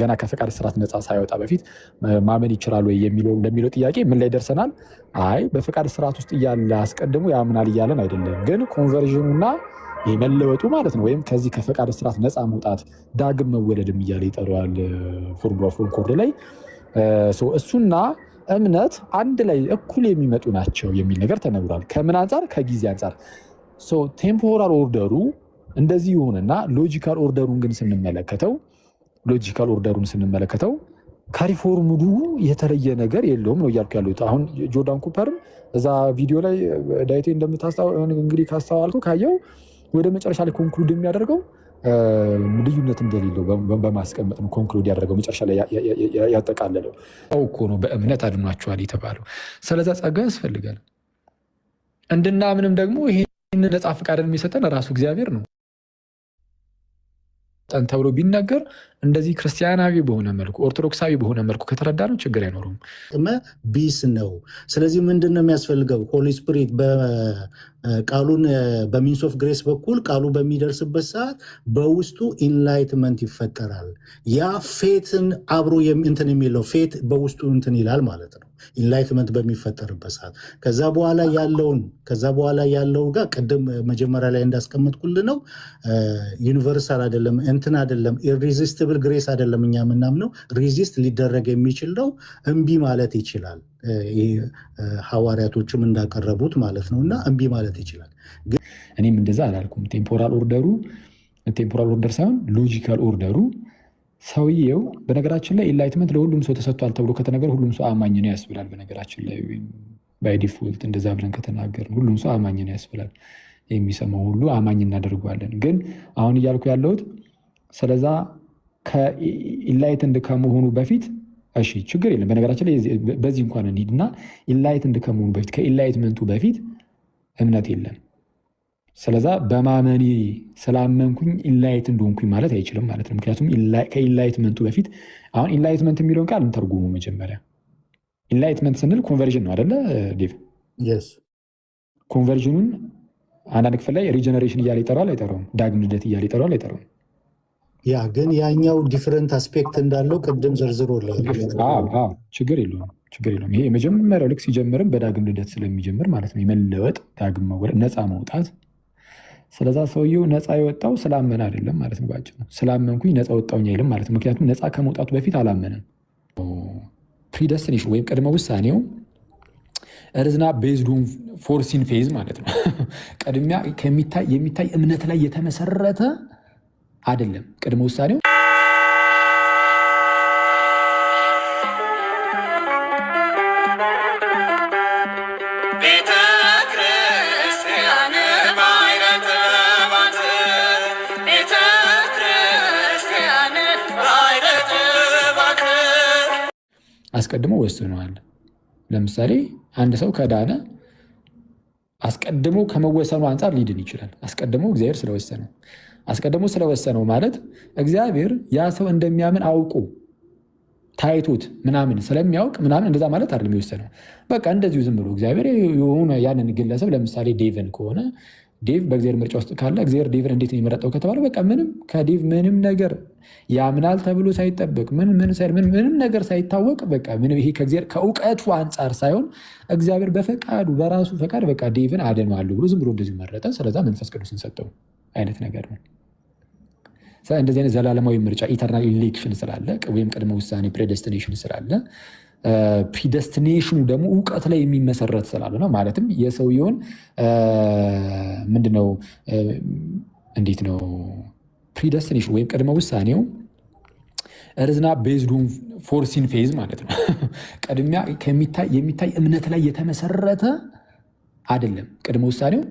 ገና ከፈቃድ ስርዓት ነፃ ሳይወጣ በፊት ማመን ይችላል ወይ ለሚለው ጥያቄ ምን ላይ ደርሰናል? አይ በፈቃድ ስርዓት ውስጥ እያለ አስቀድሞ ያምናል እያለን አይደለም። ግን ኮንቨርዥኑና መለወጡ ማለት ነው። ወይም ከዚህ ከፈቃድ ስርዓት ነፃ መውጣት ዳግም መወለድም እያለ ይጠራዋል ፎርሙላ ኦፍ ኮንኮርድ ላይ። እሱና እምነት አንድ ላይ እኩል የሚመጡ ናቸው የሚል ነገር ተነግሯል። ከምን አንጻር? ከጊዜ አንጻር። ቴምፖራል ኦርደሩ እንደዚህ ይሁንና ሎጂካል ኦርደሩን ግን ስንመለከተው ከሪፎርምዱ የተለየ ነገር የለውም ነው እያልኩ ያሉት። አሁን ጆርዳን ኩፐርም እዛ ቪዲዮ ላይ ዳይቴ እንግዲህ ካስተዋልከው ካየው ወደ መጨረሻ ላይ ኮንክሉድ የሚያደርገው ልዩነት እንደሌለው በማስቀመጥ ነው። ኮንክሉድ ያደረገው መጨረሻ ላይ ያጠቃለለው እኮ ነው በእምነት አድኗቸዋል የተባለው። ስለዛ ጸጋ ያስፈልጋል። እንድናምንም ደግሞ ይህን ነፃ ፈቃድን የሚሰጠን ራሱ እግዚአብሔር ነው ተብሎ ቢነገር እንደዚህ ክርስቲያናዊ በሆነ መልኩ ኦርቶዶክሳዊ በሆነ መልኩ ከተረዳ ነው ችግር አይኖረውም። ቢስ ነው። ስለዚህ ምንድን ነው የሚያስፈልገው? ሆሊ ስፒሪት ቃሉን በሚንስ ኦፍ ግሬስ በኩል ቃሉ በሚደርስበት ሰዓት በውስጡ ኢንላይትመንት ይፈጠራል። ያ ፌትን አብሮ እንትን የሚለው ፌት በውስጡ እንትን ይላል ማለት ነው። ኢንላይትመንት በሚፈጠርበት ሰዓት ከዛ በኋላ ያለው ጋር ቅድም መጀመሪያ ላይ እንዳስቀመጥኩልህ ነው። ዩኒቨርሳል አይደለም፣ እንትን አይደለም፣ ኢሪዚስቲብል ግሬስ አይደለም። እኛ የምናምነው ሪዚስት ሊደረግ የሚችል ነው። እምቢ ማለት ይችላል። ሐዋርያቶችም እንዳቀረቡት ማለት ነው። እና እምቢ ማለት ይችላል። እኔም እንደዛ አላልኩም። ቴምፖራል ኦርደር ሳይሆን ሎጂካል ኦርደሩ ሰውየው በነገራችን ላይ ኢንላይትመንት ለሁሉም ሰው ተሰጥቷል ተብሎ ከተነገረ ሁሉም ሰው አማኝ ነው ያስብላል። በነገራችን ላይ ባይ ዲፎልት እንደዛ ብለን ከተናገርን ሁሉም ሰው አማኝ ነው ያስብላል። የሚሰማው ሁሉ አማኝ እናደርገዋለን። ግን አሁን እያልኩ ያለሁት ስለዛ ከኢንላይትንድ ከመሆኑ በፊት እሺ ችግር የለም። በነገራችን ላይ በዚህ እንኳን እንሂድና ኢንላይትንድ ከመሆኑ በፊት ከኢንላይትመንቱ በፊት እምነት የለም። ስለዛ በማመኔ ስላመንኩኝ ኢንላይት እንደሆንኩኝ ማለት አይችልም ማለት ነው። ምክንያቱም ከኢንላይትመንቱ በፊት አሁን ኢንላይትመንት የሚለውን ቃል እንተርጉሙ። መጀመሪያ ኢንላይትመንት ስንል ኮንቨርዥን ነው አይደለ ዴቭ? ኮንቨርዥኑን አንዳንድ ክፍል ላይ ሪጀነሬሽን እያለ ይጠራል አይጠራውም? ዳግም ልደት እያለ ይጠራል አይጠራውም? ያ ግን ያኛው ዲፍረንት አስፔክት እንዳለው ቅድም ዘርዝሮ ችግር የለውም። ይሄ የመጀመሪያው ልክ ሲጀምርም በዳግም ልደት ስለሚጀምር ማለት ነው። የመለወጥ ዳግም መወለድ፣ ነፃ መውጣት። ስለዛ ሰውየው ነፃ የወጣው ስላመነ አይደለም ማለት ነው። ባጭሩ ስላመንኩኝ ነፃ ወጣውኝ አይልም ማለት ነው። ምክንያቱም ነፃ ከመውጣቱ በፊት አላመነም። ፕሪደስቲኔሽን ወይም ቅድመ ውሳኔው እርዝና ቤዝድ ኦን ፎርሲን ፌዝ ማለት ነው። ቀድሚያ የሚታይ እምነት ላይ የተመሰረተ አይደለም ቅድመ ውሳኔው። አስቀድሞ ወስነዋል። ለምሳሌ አንድ ሰው ከዳነ አስቀድሞ ከመወሰኑ አንጻር ሊድን ይችላል። አስቀድሞ እግዚአብሔር ስለወሰነው አስቀድሞ ስለወሰነው ማለት እግዚአብሔር ያ ሰው እንደሚያምን አውቁ ታይቶት ምናምን ስለሚያውቅ ምናምን እንደዛ ማለት አይደለም የወሰነው። በቃ እንደዚሁ ዝም ብሎ እግዚአብሔር የሆነ ያንን ግለሰብ ለምሳሌ ዴቭን ከሆነ ዴቭ በእግዚአብሔር ምርጫ ውስጥ ካለ እግዚአብሔር ዴቭን እንዴት ነው የመረጠው ከተባለ በቃ ምንም ከዴቭ ምንም ነገር ያምናል ተብሎ ሳይጠበቅ ምንም ነገር ሳይታወቅ በቃ ምንም ይሄ ከእግዚአብሔር ከእውቀቱ አንጻር ሳይሆን እግዚአብሔር በፈቃዱ በራሱ ፈቃድ በቃ ዴቭን አድነዋለሁ ብሎ ዝም ብሎ እንደዚህ መረጠ። ስለዛ መንፈስ ቅዱስን ሰጠው አይነት ነገር ነው። እንደዚህ አይነት ዘላለማዊ ምርጫ ኢተርናል ኢሌክሽን ስላለ ወይም ቅድመ ውሳኔ ፕሬደስቲኔሽን ስላለ ፕሪደስቲኔሽኑ ደግሞ እውቀት ላይ የሚመሰረት ስላለ ነው። ማለትም የሰውየውን ምንድነው እንዴት ነው ፕሪደስቲኔሽን ወይም ቅድመ ውሳኔው እርዝና ቤዝድ ኦን ፎርሲን ፌዝ ማለት ነው። ቀድሚያ የሚታይ እምነት ላይ የተመሰረተ አይደለም ቅድመ ውሳኔው።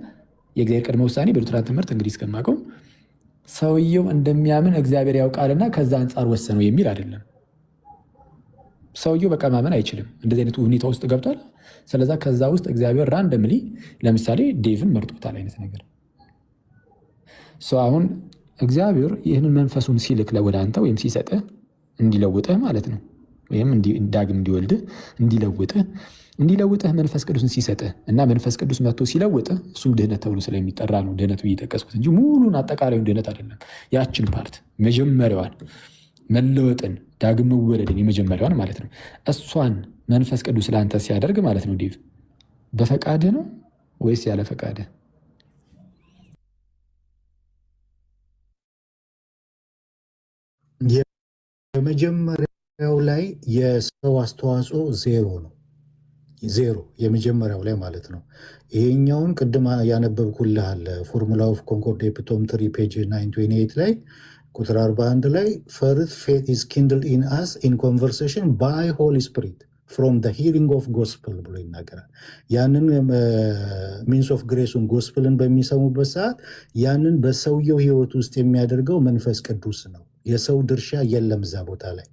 የእግዚአብሔር ቅድመ ውሳኔ በሉትራን ትምህርት እንግዲህ እስከማውቀው ሰውየው እንደሚያምን እግዚአብሔር ያውቃልና ከዛ አንጻር ወሰነው የሚል አይደለም። ሰውየው በቃ ማመን አይችልም። እንደዚህ አይነቱ ሁኔታ ውስጥ ገብቷል። ስለዛ ከዛ ውስጥ እግዚአብሔር ራንደምሊ ለምሳሌ ዴቭን መርጦታል አይነት ነገር። አሁን እግዚአብሔር ይህንን መንፈሱን ሲልክ ወደ አንተ ወይም ሲሰጥህ እንዲለውጥህ ማለት ነው። ወይም ዳግም እንዲወልድህ እንዲለውጥህ መንፈስ ቅዱስን ሲሰጥህ እና መንፈስ ቅዱስ መጥቶ ሲለውጥህ እሱም ድህነት ተብሎ ስለሚጠራ ነው ድህነቱ እየጠቀስኩት እንጂ ሙሉን አጠቃላዩን ድህነት አይደለም። ያችን ፓርት መጀመሪያዋን መለወጥን ዳግም መወለድን የመጀመሪያዋን ማለት ነው። እሷን መንፈስ ቅዱስ ለአንተ ሲያደርግ ማለት ነው ዴቭ በፈቃድህ ነው ወይስ ያለ ፈቃድህ? የመጀመሪያው ላይ የሰው አስተዋጽኦ ዜሮ ነው። ዜሮ የመጀመሪያው ላይ ማለት ነው። ይሄኛውን ቅድም ያነበብኩልህ አለ ፎርሙላ ኦፍ ኮንኮርድ ኤፒቶም 3 ፔጅ 928 ላይ ቁጥር 41 ላይ ፈርስት ፌት ኢዝ ኪንድል ኢን አስ ኢን ኮንቨርሴሽን ባይ ሆሊ ስፒሪት ፍሮም ደ ሂሪንግ ኦፍ ጎስፕል ብሎ ይናገራል። ያንን ሚንስ ኦፍ ግሬሱን ጎስፕልን በሚሰሙበት ሰዓት ያንን በሰውየው ህይወት ውስጥ የሚያደርገው መንፈስ ቅዱስ ነው። የሰው ድርሻ የለም እዛ ቦታ ላይ።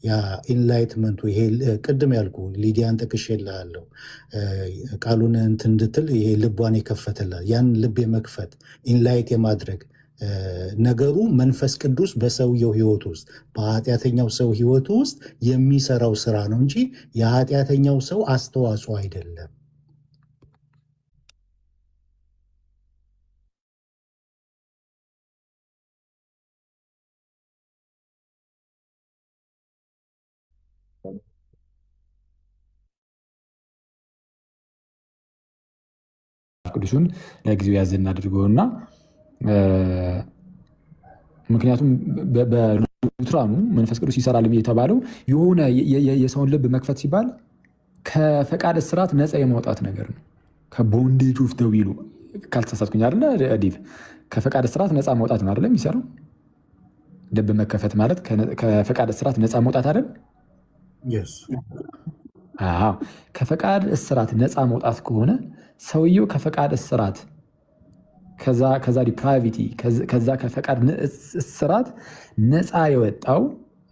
ያ ኢንላይትመንቱ ይሄ ቅድም ያልኩ ሊዲያን ጠቅሼልሃለሁ። ቃሉን እንትን እንድትል ይሄ ልቧን የከፈተላት ያን ልብ የመክፈት ኢንላይት የማድረግ ነገሩ መንፈስ ቅዱስ በሰውየው ህይወት ውስጥ በኃጢአተኛው ሰው ህይወት ውስጥ የሚሰራው ስራ ነው እንጂ የኃጢአተኛው ሰው አስተዋጽኦ አይደለም። ቅዱሱን ለጊዜው ያዝ እናድርገውና ምክንያቱም በሉትራኑ መንፈስ ቅዱስ ይሰራል የተባለው የሆነ የሰውን ልብ መክፈት ሲባል ከፈቃድ እስራት ነፃ የማውጣት ነገር ነው። ከቦንዴጅ ኦፍ ዘ ዊል ካልተሳሳትኩኝ አይደለ ዲቭ? ከፈቃድ እስራት ነፃ ማውጣት ነው አይደለ የሚሰራው? ልብ መከፈት ማለት ከፈቃድ እስራት ነፃ ማውጣት አይደል? ከፈቃድ እስራት ነፃ መውጣት ከሆነ ሰውየው ከፈቃድ እስራት ከዛ ዲፕራቪቲ ከዛ ከፈቃድ እስራት ነፃ የወጣው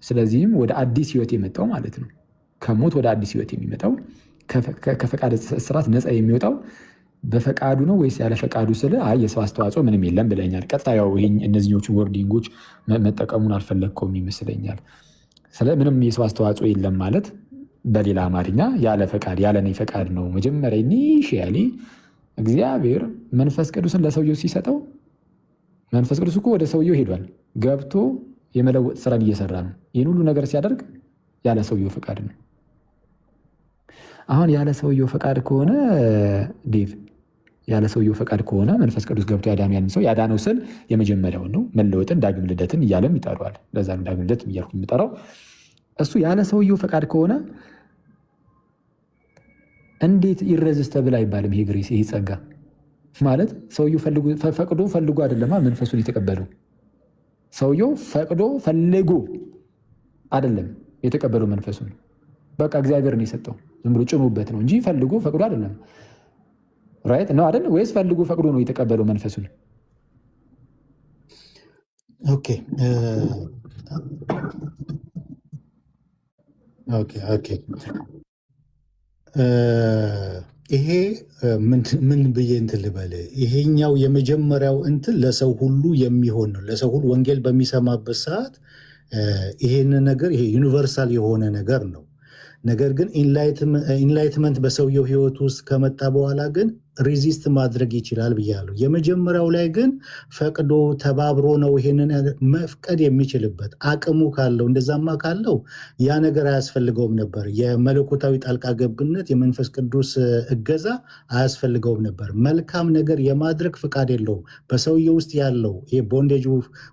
ስለዚህም ወደ አዲስ ህይወት የመጣው ማለት ነው። ከሞት ወደ አዲስ ህይወት የሚመጣው ከፈቃድ እስራት ነፃ የሚወጣው በፈቃዱ ነው ወይስ ያለ ፈቃዱ? ስለ የሰው አስተዋጽኦ ምንም የለም ብለኛል። ቀጥታ ያው እነዚህኞቹ ወርዲንጎች መጠቀሙን አልፈለግከውም ይመስለኛል። ስለ ምንም የሰው አስተዋጽኦ የለም ማለት በሌላ አማርኛ ያለ ፈቃድ ያለ እኔ ፈቃድ ነው። መጀመሪያ ኢኒሺያሊ እግዚአብሔር መንፈስ ቅዱስን ለሰውየው ሲሰጠው መንፈስ ቅዱስ እኮ ወደ ሰውየው ሄዷል፣ ገብቶ የመለወጥ ስራን እየሰራ ነው። ይህን ሁሉ ነገር ሲያደርግ ያለ ሰውየው ፈቃድ ነው። አሁን ያለ ሰውየው ፈቃድ ከሆነ ዴቭ ያለ ሰውየው ፈቃድ ከሆነ መንፈስ ቅዱስ ገብቶ ያዳነው ያንን ሰው ያዳነው ስል የመጀመሪያውን ነው። መለወጥን ዳግም ልደትን እያለም ይጠራዋል። ለዛ ነው ዳግም ልደት እያልኩ የሚጠራው። እሱ ያለ ሰውየው ፈቃድ ከሆነ እንዴት ኢረዚስተብል አይባልም? ይሄ ግሬስ ይሄ ጸጋ ማለት ሰውየው ፈቅዶ ፈልጎ አይደለማ መንፈሱን የተቀበለው። ሰውየው ፈቅዶ ፈልጎ አይደለም የተቀበለው መንፈሱን። በቃ እግዚአብሔር ነው የሰጠው፣ ዝም ብሎ ጭኖበት ነው እንጂ ፈልጎ ፈቅዶ አይደለም። ራይት ነው አይደል? ወይስ ፈልጎ ፈቅዶ ነው የተቀበለው መንፈሱን? ኦኬ ይሄ ምን ብዬ እንትን ልበል? ይሄኛው የመጀመሪያው እንትን ለሰው ሁሉ የሚሆን ነው። ለሰው ሁሉ ወንጌል በሚሰማበት ሰዓት ይሄን ነገር ይሄ ዩኒቨርሳል የሆነ ነገር ነው። ነገር ግን ኢንላይትመንት በሰውየው ህይወት ውስጥ ከመጣ በኋላ ግን ሪዚስት ማድረግ ይችላል ብያለሁ። የመጀመሪያው ላይ ግን ፈቅዶ ተባብሮ ነው ይሄንን መፍቀድ የሚችልበት አቅሙ ካለው፣ እንደዛማ ካለው ያ ነገር አያስፈልገውም ነበር። የመለኮታዊ ጣልቃ ገብነት የመንፈስ ቅዱስ እገዛ አያስፈልገውም ነበር። መልካም ነገር የማድረግ ፍቃድ የለውም። በሰውየው ውስጥ ያለው ይሄ ቦንዴጅ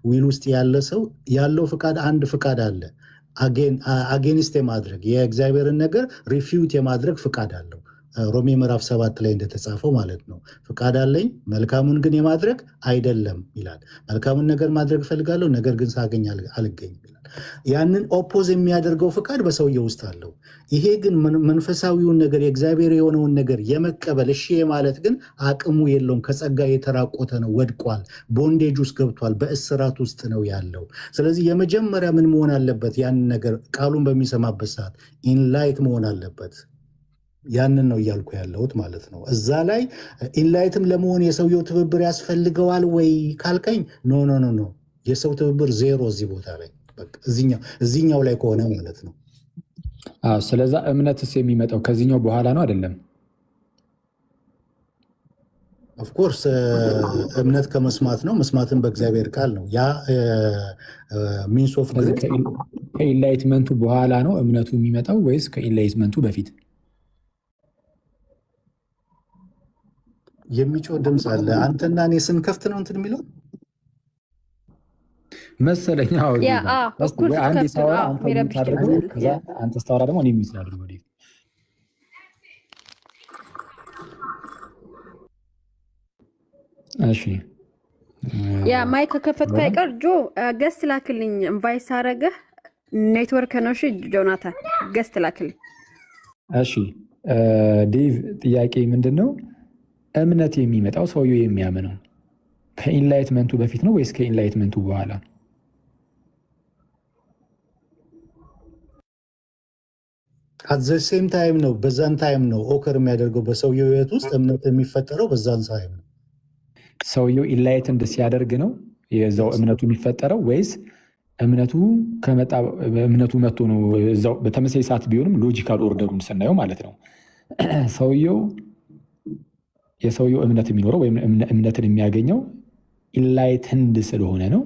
ዊል ውስጥ ያለ ሰው ያለው ፍቃድ አንድ ፍቃድ አለ። አጌንስት የማድረግ የእግዚአብሔርን ነገር ሪፊዩት የማድረግ ፍቃድ አለው። ሮሜ ምዕራፍ 7 ላይ እንደተጻፈው ማለት ነው። ፍቃድ አለኝ መልካሙን ግን የማድረግ አይደለም ይላል። መልካሙን ነገር ማድረግ እፈልጋለሁ፣ ነገር ግን ሳገኝ አልገኝም ይላል። ያንን ኦፖዝ የሚያደርገው ፍቃድ በሰውየው ውስጥ አለው። ይሄ ግን መንፈሳዊውን ነገር የእግዚአብሔር የሆነውን ነገር የመቀበል እሺ ማለት ግን አቅሙ የለውም። ከጸጋ የተራቆተ ነው፣ ወድቋል፣ ቦንዴጅ ውስጥ ገብቷል፣ በእስራት ውስጥ ነው ያለው። ስለዚህ የመጀመሪያ ምን መሆን አለበት? ያንን ነገር ቃሉን በሚሰማበት ሰዓት ኢንላይት መሆን አለበት። ያንን ነው እያልኩ ያለሁት ማለት ነው። እዛ ላይ ኢንላይትም ለመሆን የሰውየው ትብብር ያስፈልገዋል ወይ ካልከኝ ኖ ኖ ኖ ኖ፣ የሰው ትብብር ዜሮ እዚህ ቦታ ላይ እዚህኛው ላይ ከሆነ ማለት ነው። ስለዛ እምነትስ የሚመጣው ከዚህኛው በኋላ ነው አይደለም? ኦፍኮርስ እምነት ከመስማት ነው፣ መስማትን በእግዚአብሔር ቃል ነው። ያ ሚንስ ኦፍ ከኢንላይትመንቱ በኋላ ነው እምነቱ የሚመጣው ወይስ ከኢንላይትመንቱ በፊት? የሚጮህ ድምፅ አለ። አንተና እኔ ስንከፍት ነው እንትን የሚለው መሰለኝ። አንድ ሳወራ አንተ ስታወራ ደግሞ እኔ ሚስ አድርጎ እሺ ያ ማይክ ከከፈትኩ አይቀር ጆ ገስት ላክልኝ። ኢንቫይስ አረገህ ኔትወርክ ነው። እሺ ጆናታን ገስት ላክልኝ። እሺ ዴቭ ጥያቄ ምንድን ነው? እምነት የሚመጣው ሰውየው የሚያምነው ከኢንላይትመንቱ በፊት ነው ወይስ ከኢንላይትመንቱ በኋላ? አት ዘ ሴም ታይም ነው። በዛን ታይም ነው ኦከር የሚያደርገው በሰውየው ህይወት ውስጥ እምነት የሚፈጠረው በዛን ታይም ነው። ሰውየው ኢንላይትንድ ሲያደርግ ነው የዛው እምነቱ የሚፈጠረው ወይስ እምነቱ መጥቶ ነው? እዛው በተመሳሳይ ሰዓት ቢሆንም ሎጂካል ኦርደሩን ስናየው ማለት ነው የሰውየው እምነት የሚኖረው ወይም እምነትን የሚያገኘው ኢንላይትንድ ስለሆነ ነው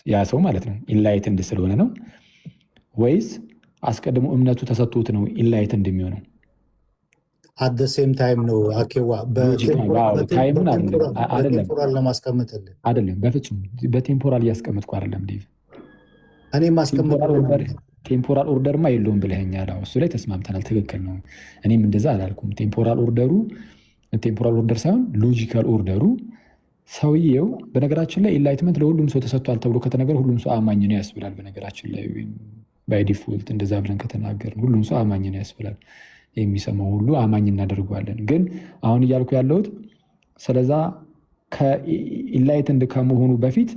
ያ ሰው ማለት ነው። ኢንላይትንድ ስለሆነ ነው ወይስ አስቀድሞ እምነቱ ተሰጥቶት ነው ኢንላይትንድ የሚሆነው? አት ሴም ታይም ነው። አኬዋ ታይሙን በቴምፖራል ለማስቀመጥልን አይደለም፣ በፍጹም በቴምፖራል እያስቀመጥኩ አይደለም ዴቭ። እኔ ማስቀመጥ ቴምፖራል ኦርደርማ የለውም ብለኸኛል። እሱ ላይ ተስማምተናል፣ ትክክል ነው። እኔም እንደዛ አላልኩም። ቴምፖራል ኦርደር ሳይሆን ሎጂካል ኦርደሩ ሰውየው። በነገራችን ላይ ኢንላይትመንት ለሁሉም ሰው ተሰጥቷል ተብሎ ከተነገረ ሁሉም ሰው አማኝ ነው ያስብላል። በነገራችን ላይ ባይ ዲፎልት እንደዛ ብለን ከተናገርን ሁሉም ሰው አማኝ ነው ያስብላል። የሚሰማው ሁሉ አማኝ እናደርገዋለን። ግን አሁን እያልኩ ያለሁት ስለዛ ከኢንላይትንድ ከመሆኑ በፊት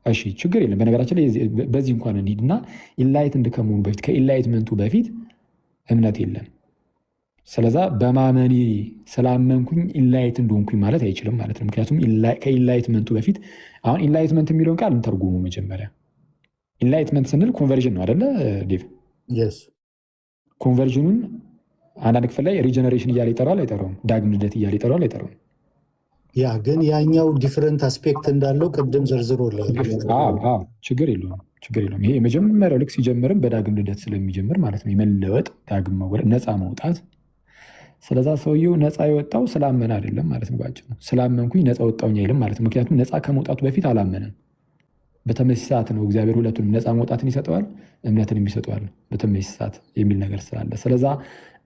እሺ፣ ችግር የለም። በነገራችን ላይ በዚህ እንኳን እንሂድና ኢንላይትንድ ከመሆኑ በፊት ከኢንላይትመንቱ በፊት እምነት የለም። ስለዛ በማመኔ ስላመንኩኝ ኢንላይት እንደሆንኩኝ ማለት አይችልም ማለት ነው። ምክንያቱም ከኢንላይትመንቱ በፊት አሁን ኢንላይትመንት የሚለውን ቃል እንተርጉሙ መጀመሪያ። ኢንላይትመንት ስንል ኮንቨርዥን ነው አደለ ዴቭ? ኮንቨርዥኑን አንዳንድ ክፍል ላይ ሪጀነሬሽን እያለ ይጠራል አይጠራውም? ዳግም ልደት እያለ ይጠራል አይጠራውም? ያ ግን ያኛው ዲፍረንት አስፔክት እንዳለው ቅድም ዘርዝሮ ችግር የለውም። ይሄ የመጀመሪያው ልክ ሲጀምርም በዳግም ልደት ስለሚጀምር ማለት ነው። የመለወጥ ዳግም መወለድ፣ ነፃ መውጣት። ስለዛ ሰውየው ነፃ የወጣው ስላመነ አይደለም ማለት ነው። ባጭሩ ስላመንኩኝ ነፃ ወጣውኝ አይልም ማለት ነው። ምክንያቱም ነፃ ከመውጣቱ በፊት አላመነም። በተመሳሳይ ሰዓት ነው እግዚአብሔር ሁለቱንም ነፃ መውጣትን ይሰጠዋል፣ እምነትን ይሰጠዋል በተመሳሳይ ሰዓት የሚል ነገር ስላለ፣ ስለዛ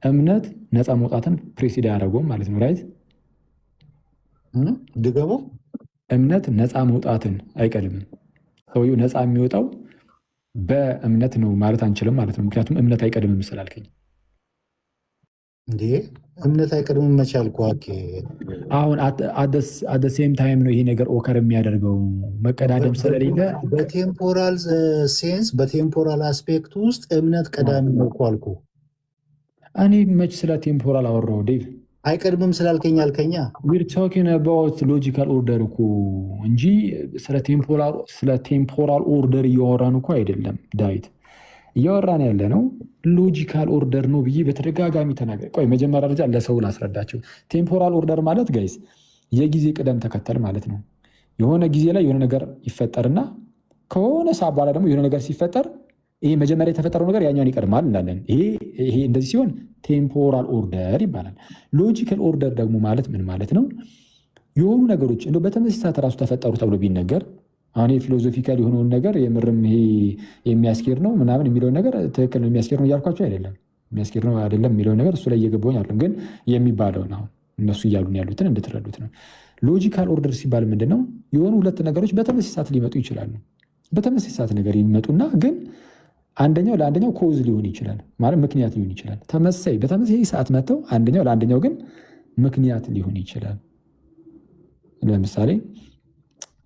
እምነት ነፃ መውጣትን ፕሬሲድ አያደርገውም ማለት ነው። ራይት ድገሞ እምነት ነፃ መውጣትን አይቀድምም። ሰውየው ነፃ የሚወጣው በእምነት ነው ማለት አንችልም ማለት ነው። ምክንያቱም እምነት አይቀድምም ስላልከኝ እንዴ እምነት አይቀድምም መቻልኩ አሁን አደ ሴም ታይም ነው ይሄ ነገር ኦከር የሚያደርገው መቀዳደም ስለሌለ በቴምፖራል ሴንስ በቴምፖራል አስፔክት ውስጥ እምነት ቀዳሚ ነው እኮ አልኩ። እኔ መች ስለ ቴምፖራል አወራው ዴቭ? አይቀድምም ስላልከኝ አልከኛ። ዊር ቶኪንግ አባውት ሎጂካል ኦርደር እኮ እንጂ ስለ ቴምፖራል ኦርደር እያወራን እኮ አይደለም ዳዊት። እያወራን ያለ ነው ሎጂካል ኦርደር ነው ብዬ በተደጋጋሚ ተናገር። ቆይ መጀመሪያ ደረጃ ለሰው ላስረዳቸው። ቴምፖራል ኦርደር ማለት ጋይስ የጊዜ ቅደም ተከተል ማለት ነው። የሆነ ጊዜ ላይ የሆነ ነገር ይፈጠርና ከሆነ ሰዓት በኋላ ደግሞ የሆነ ነገር ሲፈጠር ይሄ መጀመሪያ የተፈጠረው ነገር ያኛውን ይቀድማል እንላለን። ይሄ እንደዚህ ሲሆን ቴምፖራል ኦርደር ይባላል። ሎጂካል ኦርደር ደግሞ ማለት ምን ማለት ነው? የሆኑ ነገሮች እንደው በተመሳሳይ ሰዓት ራሱ ተፈጠሩ ተብሎ ቢነገር አሁን ፊሎዞፊካል የሆነውን ነገር የምርም ይሄ የሚያስኬድ ነው ምናምን የሚለውን ነገር ትክክል ነው የሚያስኬድ ነው እያልኳቸው አይደለም። የሚያስኬድ ነው አይደለም የሚለውን ነገር እሱ ላይ እየገባሁኝ አይደለም። ግን የሚባለውን አሁን እነሱ እያሉን ያሉትን እንድትረዱት ነው። ሎጂካል ኦርደር ሲባል ምንድን ነው? የሆኑ ሁለት ነገሮች በተመሳሳይ ሰዓት ሊመጡ ይችላሉ። በተመሳሳይ ሰዓት ነገር ይመጡና ግን አንደኛው ለአንደኛው ኮዝ ሊሆን ይችላል ማለት ምክንያት ሊሆን ይችላል። በተመሳሳይ ሰዓት መጥተው አንደኛው ለአንደኛው ግን ምክንያት ሊሆን ይችላል። ለምሳሌ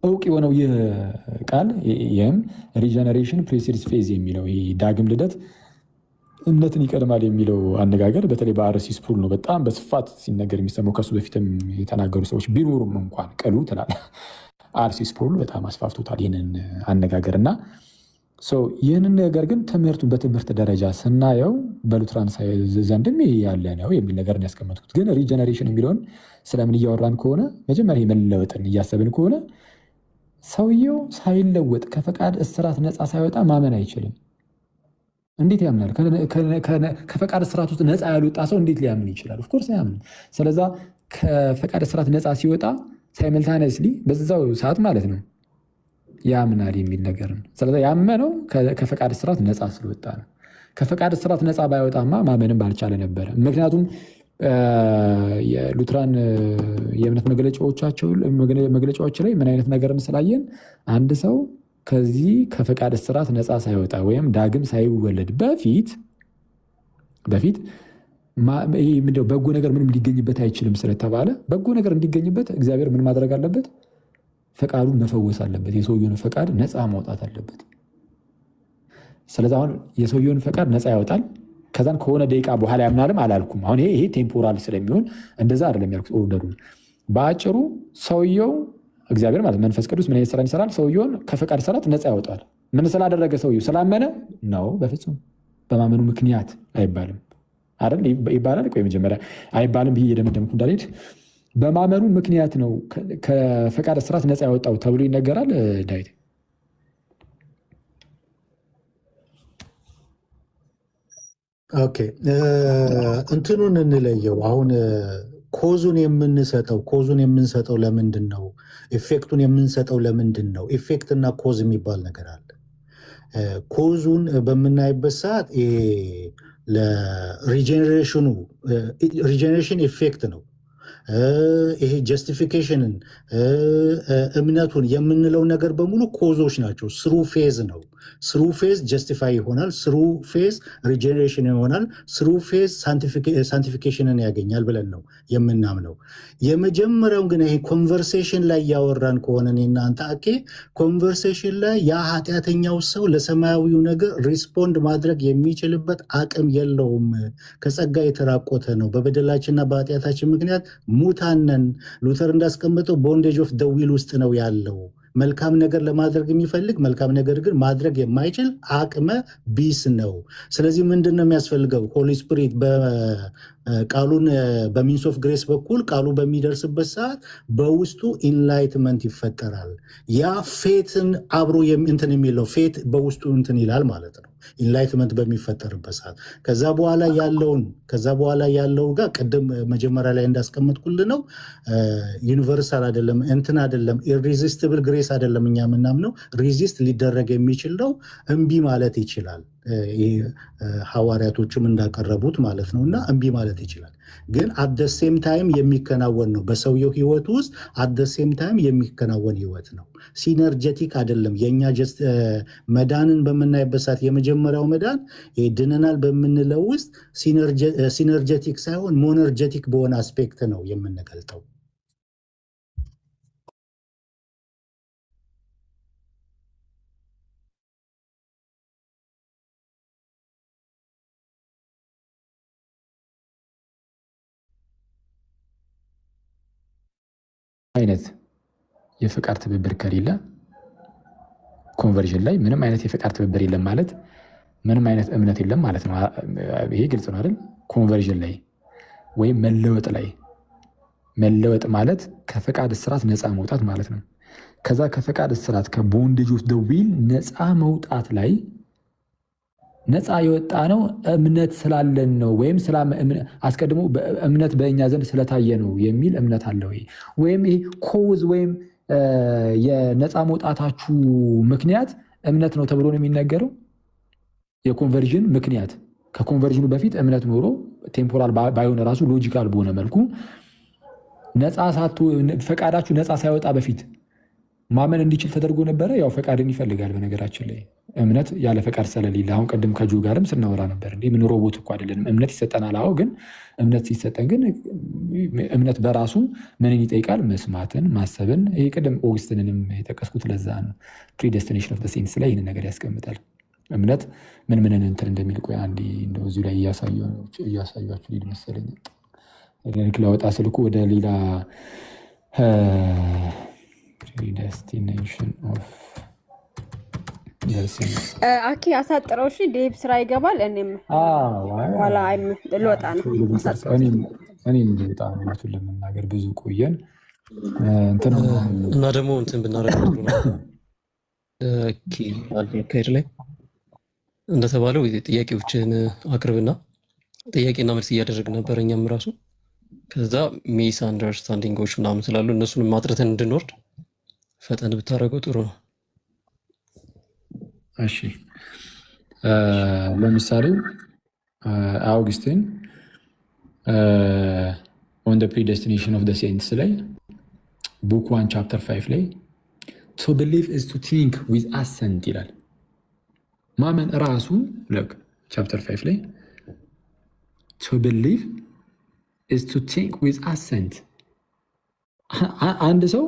እውቅ የሆነው ይህ ቃል ይህም ሪጀነሬሽን ፕሬሲድስ ፌዝ የሚለው ዳግም ልደት እምነትን ይቀድማል የሚለው አነጋገር በተለይ በአርሲ ስፑል ነው በጣም በስፋት ሲነገር የሚሰማው። ከሱ በፊትም የተናገሩ ሰዎች ቢኖሩም እንኳን ቅሉ ትላለህ አርሲ ስፑል በጣም አስፋፍቶታል ይህንን አነጋገር እና ይህንን ነገር ግን ትምህርቱን በትምህርት ደረጃ ስናየው በሉትራን ዘንድም ያለ ነው የሚል ነገር ያስቀመጥኩት። ግን ሪጀነሬሽን የሚለውን ስለምን እያወራን ከሆነ መጀመሪያ መለወጥን እያሰብን ከሆነ ሰውየው ሳይለወጥ ከፈቃድ እስራት ነፃ ሳይወጣ ማመን አይችልም። እንዴት ያምናል? ከፈቃድ እስራት ውስጥ ነፃ ያልወጣ ሰው እንዴት ሊያምን ይችላል? ኦፍኮርስ አያምን። ስለዛ ከፈቃድ እስራት ነፃ ሲወጣ ሳይመልታነስሊ በዛው ሰዓት ማለት ነው ያምናል የሚል ነገር ነው። ስለዚ ያመነው ከፈቃድ እስራት ነፃ ስለወጣ ነው። ከፈቃድ እስራት ነፃ ባይወጣማ ማመንም ባልቻለ ነበረ። ምክንያቱም የሉትራን የእምነት መግለጫዎች ላይ ምን አይነት ነገርን ስላየን አንድ ሰው ከዚህ ከፈቃድ እስራት ነፃ ሳይወጣ ወይም ዳግም ሳይወለድ በፊት በጎ ነገር ምንም ሊገኝበት አይችልም ስለተባለ በጎ ነገር እንዲገኝበት እግዚአብሔር ምን ማድረግ አለበት? ፈቃዱን መፈወስ አለበት። የሰውየውን ፈቃድ ነፃ ማውጣት አለበት። ስለዚህ አሁን የሰውየውን ፈቃድ ነፃ ያወጣል። ከዛን ከሆነ ደቂቃ በኋላ ያምናልም አላልኩም። አሁን ይሄ ቴምፖራል ስለሚሆን እንደዛ አይደለም ያልኩት ኦርደሩን። በአጭሩ ሰውየው እግዚአብሔር ማለት መንፈስ ቅዱስ ምን አይነት ስራ ይሰራል? ሰውየውን ከፈቃድ ስራት ነፃ ያወጣል። ምን ስላደረገ? ሰውየው ስላመነ ነው። በፍጹም በማመኑ ምክንያት አይባልም አይደል? ይባላል። ቆይ መጀመሪያ አይባልም ብዬ እየደመደምኩ እንዳልሄድ በማመኑ ምክንያት ነው ከፈቃድ ስራት ነፃ ያወጣው ተብሎ ይነገራል። ዳዊት ኦኬ፣ እንትኑን እንለየው። አሁን ኮዙን የምንሰጠው ለምንድን ነው? ኢፌክቱን የምንሰጠው ለምንድን ነው? ኢፌክት እና ኮዝ የሚባል ነገር አለ። ኮዙን በምናይበት ሰዓት ሪጀኔሬሽን ኢፌክት ነው። ይሄ ጀስቲፊኬሽንን እምነቱን የምንለው ነገር በሙሉ ኮዞች ናቸው። ስሩ ፌዝ ነው። ስሩ ፌዝ ጀስቲፋይ ይሆናል። ስሩ ፌዝ ሪጀኔሬሽን ይሆናል። ስሩ ፌዝ ሳንቲፊኬሽንን ያገኛል ብለን ነው የምናምነው። የመጀመሪያውን ግን ይሄ ኮንቨርሴሽን ላይ እያወራን ከሆነ እኔና አንተ ኮንቨርሴሽን ላይ ያ ኃጢአተኛው ሰው ለሰማያዊው ነገር ሪስፖንድ ማድረግ የሚችልበት አቅም የለውም። ከጸጋ የተራቆተ ነው። በበደላችንና በኃጢአታችን ምክንያት ሙታነን። ሉተር እንዳስቀመጠው ቦንዴጅ ኦፍ ደ ዊል ውስጥ ነው ያለው። መልካም ነገር ለማድረግ የሚፈልግ መልካም ነገር ግን ማድረግ የማይችል አቅመ ቢስ ነው። ስለዚህ ምንድን ነው የሚያስፈልገው? ሆሊ ስፒሪት ቃሉን በሚንስ ኦፍ ግሬስ በኩል ቃሉ በሚደርስበት ሰዓት በውስጡ ኢንላይትመንት ይፈጠራል። ያ ፌትን አብሮ እንትን የሚለው ፌት በውስጡ እንትን ይላል ማለት ነው። ኢንላይትመንት በሚፈጠርበት ሰዓት ከዛ በኋላ ያለው ጋር ቅድም መጀመሪያ ላይ እንዳስቀመጥኩል ነው። ዩኒቨርሳል አይደለም፣ እንትን አይደለም፣ ኢሪዚስቲብል ግሬስ አይደለም። እኛ የምናምነው ሪዚስት ሊደረግ የሚችል ነው። እምቢ ማለት ይችላል። ሐዋርያቶችም እንዳቀረቡት ማለት ነው። እና እምቢ ማለት ይችላል። ግን አደሴም ታይም የሚከናወን ነው። በሰውየው ህይወት ውስጥ አደሴም ታይም የሚከናወን ህይወት ነው። ሲነርጀቲክ አይደለም። የእኛ መዳንን በምናይበት ሰዓት የመጀመሪያው መዳን ድነናል በምንለው ውስጥ ሲነርጀቲክ ሳይሆን ሞነርጀቲክ በሆነ አስፔክት ነው የምንገልጠው። አይነት የፈቃድ ትብብር ከሌለ ኮንቨርዥን ላይ ምንም አይነት የፈቃድ ትብብር የለም ማለት ምንም አይነት እምነት የለም ማለት ነው። ይሄ ግልጽ ነው አይደል? ኮንቨርዥን ላይ ወይም መለወጥ ማለት ከፈቃድ እስራት ነፃ መውጣት ማለት ነው። ከዛ ከፈቃድ እስራት ከቦንዴጅ ኦፍ ዘ ዊል ነፃ መውጣት ላይ ነፃ የወጣ ነው እምነት ስላለን ነው፣ ወይም አስቀድሞ እምነት በእኛ ዘንድ ስለታየ ነው የሚል እምነት አለ ወይ? ወይም ይሄ ኮዝ ወይም የነፃ መውጣታችሁ ምክንያት እምነት ነው ተብሎ ነው የሚነገረው። የኮንቨርዥን ምክንያት ከኮንቨርዥኑ በፊት እምነት ኖሮ ቴምፖራል ባይሆን ራሱ ሎጂካል በሆነ መልኩ ፈቃዳችሁ ነፃ ሳይወጣ በፊት ማመን እንዲችል ተደርጎ ነበረ። ያው ፈቃድን ይፈልጋል። በነገራችን ላይ እምነት ያለ ፈቃድ ስለሌለ አሁን ቀደም ከጆ ጋርም ስናወራ ነበር። እንዲህ ምን ሮቦት እኮ አይደለንም። እምነት ይሰጠናል። አዎ፣ ግን እምነት ሲሰጠን ግን እምነት በራሱ ምንን ይጠይቃል? መስማትን፣ ማሰብን። ይሄ ቀደም ኦግስትንንም የጠቀስኩት ለዛ ነው። ፕሪዴስቲኔሽን ኦፍ ዘ ሴንትስ ላይ ይህንን ነገር ያስቀምጣል። እምነት ምንን እንትን እንደሚል ቆይ አንዴ እንደው እዚሁ ላይ እያሳያችሁ ሊድ መሰለኝ ላወጣ ስልኩ ወደ ሌላ predestination of አኪ አሳጥረው። እሺ ዴቭ ስራ ይገባል። እኔም ኋላ ልወጣ ነው። እኔም ልወጣ ነው። እውነቱን ለመናገር ብዙ ቆየን እና ደግሞ እንትን ብናደርግ ጥሩ ነው። አካሄድ ላይ እንደተባለው ጥያቄዎችን አቅርብና ጥያቄና መልስ እያደረግን ነበር እኛም ራሱ። ከዛ ሚስ አንደርስታንዲንጎች ምናምን ስላሉ እነሱን ማጥረተን እንድንወርድ ፈጠን ብታደርገው ጥሩ ነው። እሺ ለምሳሌ አውግስቲን ኦን ዘ ፕሪዴስቲኔሽን ኦፍ ዘ ሴንትስ ላይ ቡክ 1 ቻፕተር 5 ላይ ቱ ቢሊቭ ኢዝ ቱ ቲንክ ዊዝ አሰንት ይላል። ማመን ራሱ ቻፕተር 5 ላይ ቱ ቢሊቭ ኢዝ ቱ ቲንክ ዊዝ አሰንት። አንድ ሰው